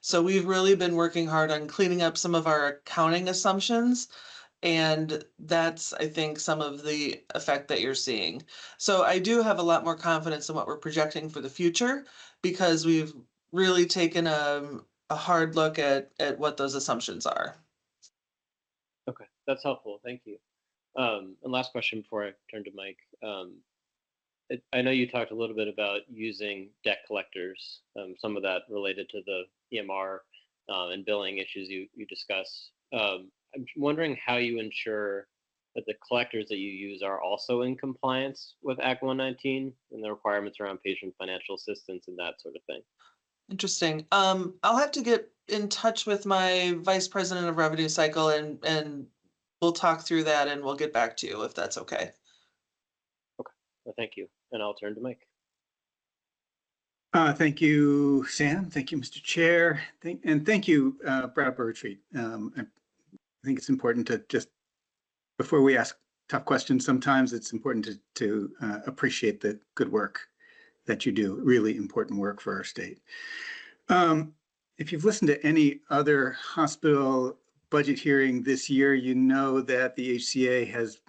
So we've really been working hard on cleaning up some of our accounting assumptions. And that's, I think, some of the effect that you're seeing. So I do have a lot more confidence in what we're projecting for the future because we've really taken a hard look at what those assumptions are. Okay, that's helpful. Thank you. And last question before I turn to Mike. I know you talked a little bit about using debt collectors, some of that related to the EMR and billing issues you discussed. I'm wondering how you ensure that the collectors that you use are also in compliance with Act 119 and the requirements around patient financial assistance and that sort of thing. Interesting. I'll have to get in touch with my vice president of revenue cycle and we'll talk through that and we'll get back to you if that's okay. Okay, well, thank you. And I'll turn to Mike. Thank you, Sam. Thank you, Mr. Chair. Thank you, Brattleboro Retreat. I think it's important to just, before we ask tough questions, sometimes it's important to appreciate the good work that you do, really important work for our state. If you've listened to any other hospital budget hearing this year, you know that the HCA has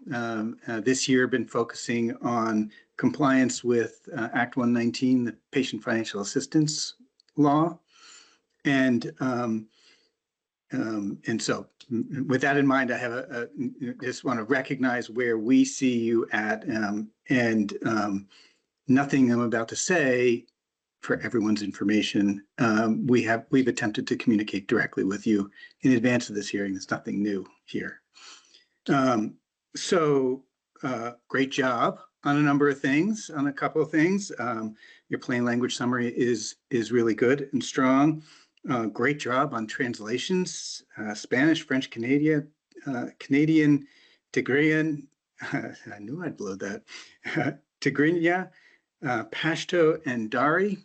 this year been focusing on compliance with Act 119, the Patient Financial Assistance Law. And so with that in mind, I have just want to recognize where we see you at, and nothing I'm about to say, for everyone's information, we've attempted to communicate directly with you in advance of this hearing. There's nothing new here. Great job on a number of things, on a couple of things. Your plain language summary is really good and strong. Great job on translations, Spanish, French, Canadian, Tigrinya. I knew I'd blow that. Tigrinya, Pashto, and Dari.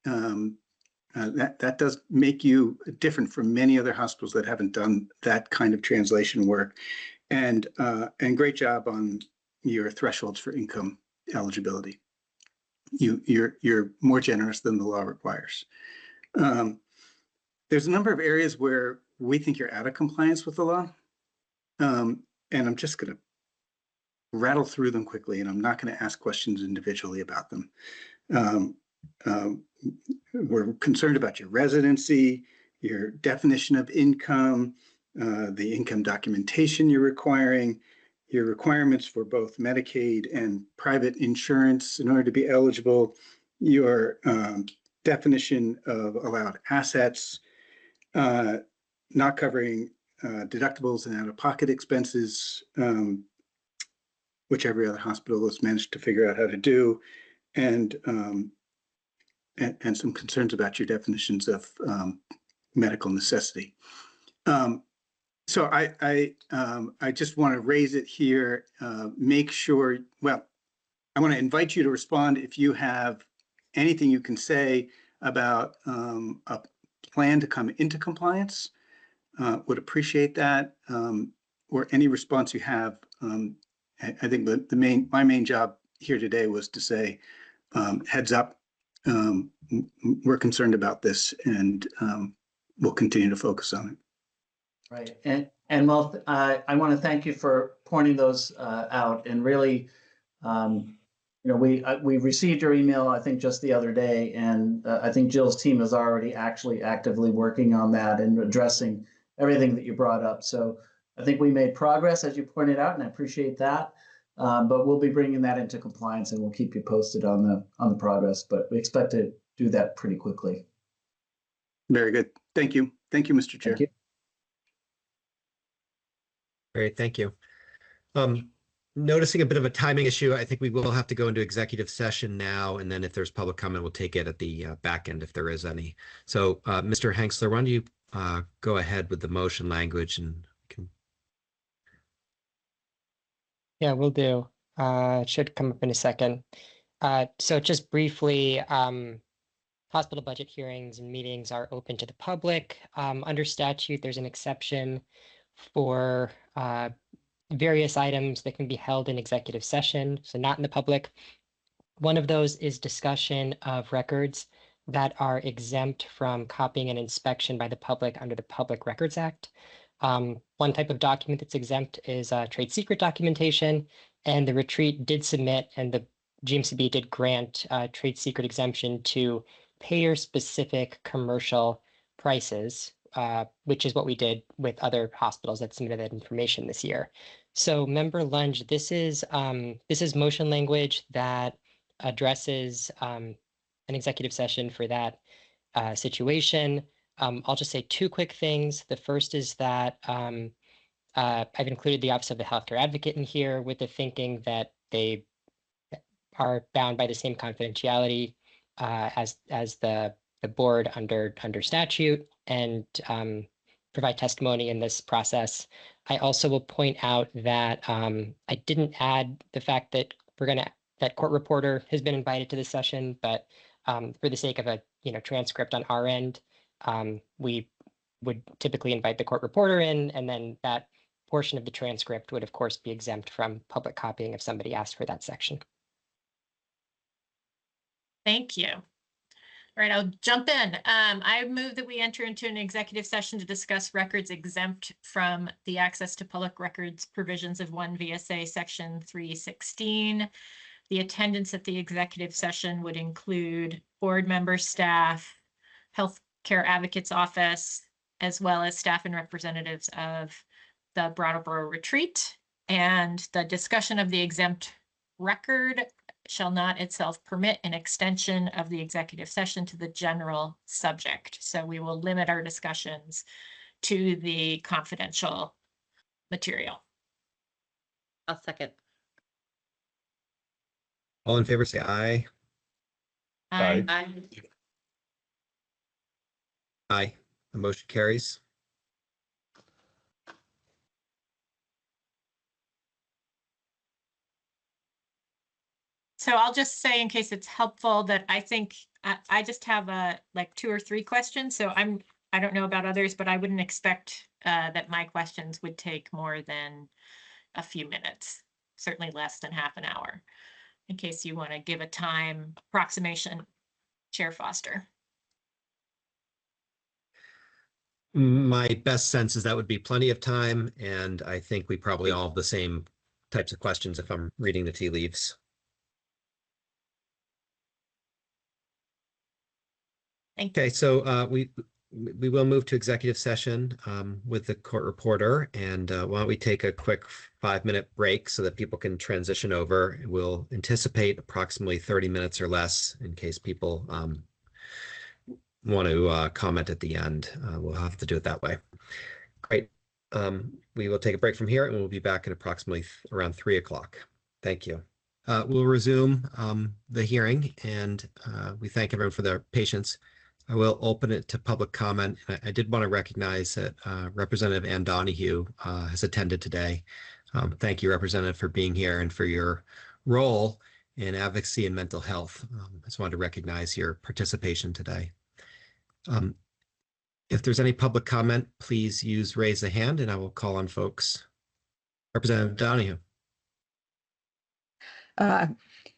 That does make you different from many other hospitals that haven't done that kind of translation work. And great job on your thresholds for income eligibility. You're more generous than the law requires. There's a number of areas where we think you're out of compliance with the law. And I'm just going to rattle through them quickly, and I'm not going to ask questions individually about them. We're concerned about your residency, your definition of income, the income documentation you're requiring, your requirements for both Medicaid and private insurance in order to be eligible, your definition of allowed assets, not covering deductibles and out-of-pocket expenses, which every other hospital has managed to figure out how to do, and some concerns about your definitions of medical necessity. So I just want to raise it here, make sure, well, I want to invite you to respond if you have anything you can say about a plan to come into compliance. Would appreciate that, or any response you have. I think my main job here today was to say, heads up, we're concerned about this, and we'll continue to focus on it. Right, and well, I want to thank you for pointing those out, and really, we received your email, I think, just the other day, and I think Jill's team is already actually actively working on that and addressing everything that you brought up. So I think we made progress, as you pointed out, and I appreciate that. But we'll be bringing that into compliance, and we'll keep you posted on the progress. But we expect to do that pretty quickly. Very good. Thank you. Thank you, Mr. Chair. Thank you. Great, thank you. Noticing a bit of a timing issue, I think we will have to go into executive session now, and then if there's public comment, we'll take it at the back end if there is any. So, Mr. Hanksler, why don't you go ahead with the motion language, and we can. Yeah, we'll do. It should come up in a second. So just briefly, hospital budget hearings and meetings are open to the public. Under statute, there's an exception for various items that can be held in executive session, so not in the public. One of those is discussion of records that are exempt from copying and inspection by the public under the Public Records Act. One type of document that's exempt is trade secret documentation, and the retreat did submit, and the GMCB did grant trade secret exemption to payer-specific commercial prices, which is what we did with other hospitals that submitted that information this year. So, Member Lunge, this is motion language that addresses an executive session for that situation. I'll just say two quick things. The first is that I've included the Office of the Healthcare Advocate in here with the thinking that they are bound by the same confidentiality as the board under statute, and provide testimony in this process. I also will point out that I didn't add the fact that that court reporter has been invited to the session, but for the sake of a transcript on our end, we would typically invite the court reporter in, and then that portion of the transcript would of course be exempt from public copying if somebody asked for that section. Thank you. All right, I'll jump in. I move that we enter into an executive session to discuss records exempt from the access to public records provisions of 1 VSA section 316. The attendance at the executive session would include board members, staff, healthcare advocates office, as well as staff and representatives of the Brattleboro retreat. And the discussion of the exempt record shall not itself permit an extension of the executive session to the general subject. So we will limit our discussions to the confidential material. I'll second. All in favor, say aye. Aye. Aye. Aye. The motion carries. So I'll just say, in case it's helpful, that I think I just have like 2 or 3 questions. So I don't know about others, but I wouldn't expect that my questions would take more than a few minutes, certainly less than half an hour. In case you want to give a time approximation, Chair Foster. My best sense is that would be plenty of time, and I think we probably all have the same types of questions if I'm reading the tea leaves. Thank you. Okay, so we will move to executive session with the court reporter, and why don't we take a quick 5-minute break so that people can transition over. We'll anticipate approximately 30 minutes or less in case people want to comment at the end. We'll have to do it that way. Great. We will take a break from here, and we'll be back at approximately around 3 o'clock. Thank you. We'll resume the hearing, and we thank everyone for their patience. I will open it to public comment. I did want to recognize that Representative Ann Donahue has attended today. Thank you, Representative, for being here and for your role in advocacy and mental health. I just wanted to recognize your participation today. If there's any public comment, please raise the hand and I will call on folks. Representative Donahue.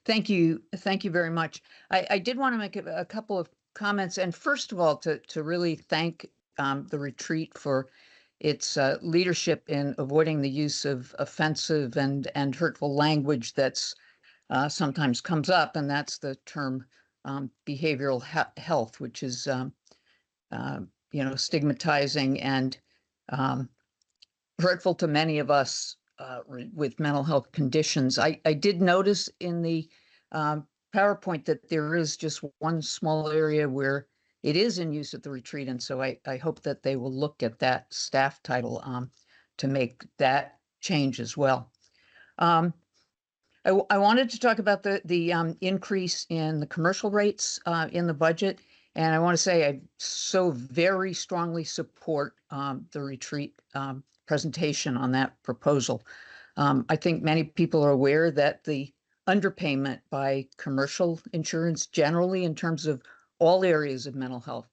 Thank you. Thank you very much. I did want to make a couple of comments, and first of all, to really thank the retreat for its leadership in avoiding the use of offensive and hurtful language that's sometimes comes up, and that's the term behavioral health, which is stigmatizing and hurtful to many of us with mental health conditions. I did notice in the PowerPoint that there is just one small area where it is in use at the retreat, and so I hope that they will look at that staff title to make that change as well. I wanted to talk about the increase in the commercial rates in the budget, and I want to say I so very strongly support the retreat presentation on that proposal. I think many people are aware that the underpayment by commercial insurance generally in terms of all areas of mental health.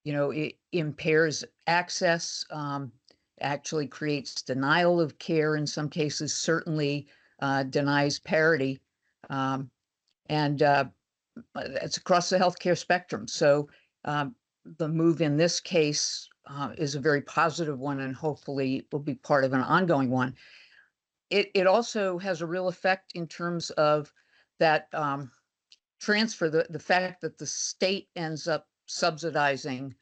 It impairs access, actually creates denial of care in some cases, certainly denies parity. And it's across the healthcare spectrum. So the move in this case is a very positive one and hopefully will be part of an ongoing one. It also has a real effect in terms of that transfer, the fact that the state ends up subsidizing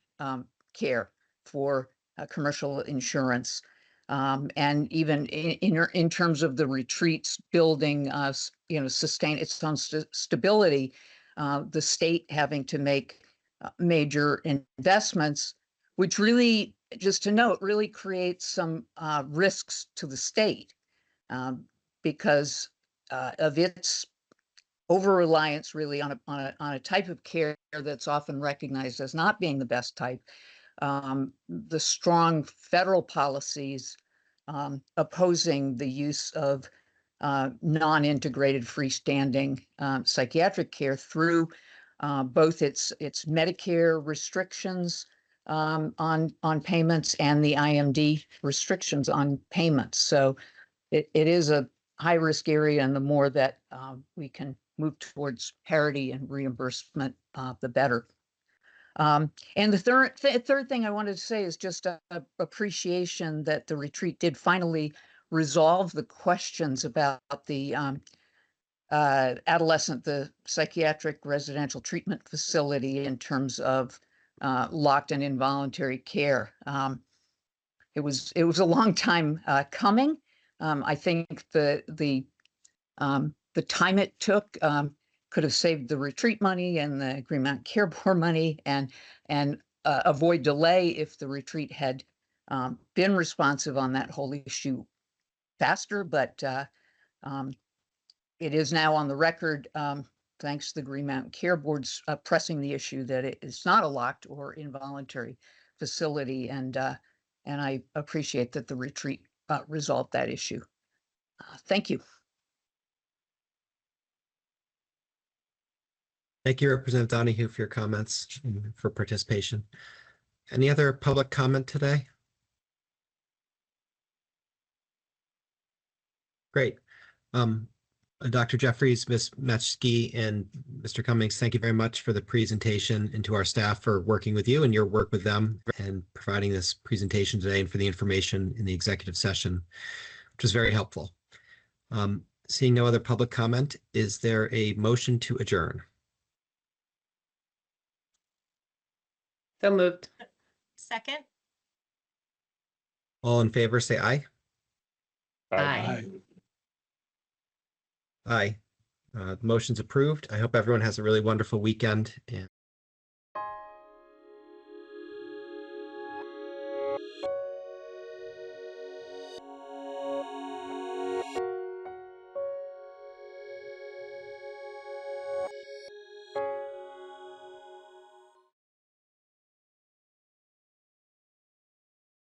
care for commercial insurance. And even in terms of the retreats building, sustain its own stability, the state having to make major investments, which really, just to note, really creates some risks to the state because of its over-reliance really on a type of care that's often recognized as not being the best type. The strong federal policies opposing the use of non-integrated freestanding psychiatric care through both its Medicare restrictions on payments and the IMD restrictions on payments. So it is a high-risk area, and the more that we can move towards parity and reimbursement, the better. And the third thing I wanted to say is just a appreciation that the retreat did finally resolve the questions about the the psychiatric residential treatment facility in terms of locked and involuntary care. It was a long time coming. I think the time it took could have saved the retreat money and the Greenmount Care Board money and avoid delay if the retreat had been responsive on that whole issue faster. But it is now on the record, thanks to the Greenmount Care Board's pressing the issue that it is not a locked or involuntary facility, and I appreciate that the retreat resolved that issue. Thank you. Thank you, Representative Donahue, for your comments and for participation. Any other public comment today? Great. Dr. Jeffries, Ms. Matschke, and Mr. Cummings, thank you very much for the presentation, and to our staff for working with you and your work with them and providing this presentation today and for the information in the executive session, which was very helpful. Seeing no other public comment, is there a motion to adjourn? So moved. Second. All in favor, say aye. Aye. Aye. The motion's approved. I hope everyone has a really wonderful weekend. And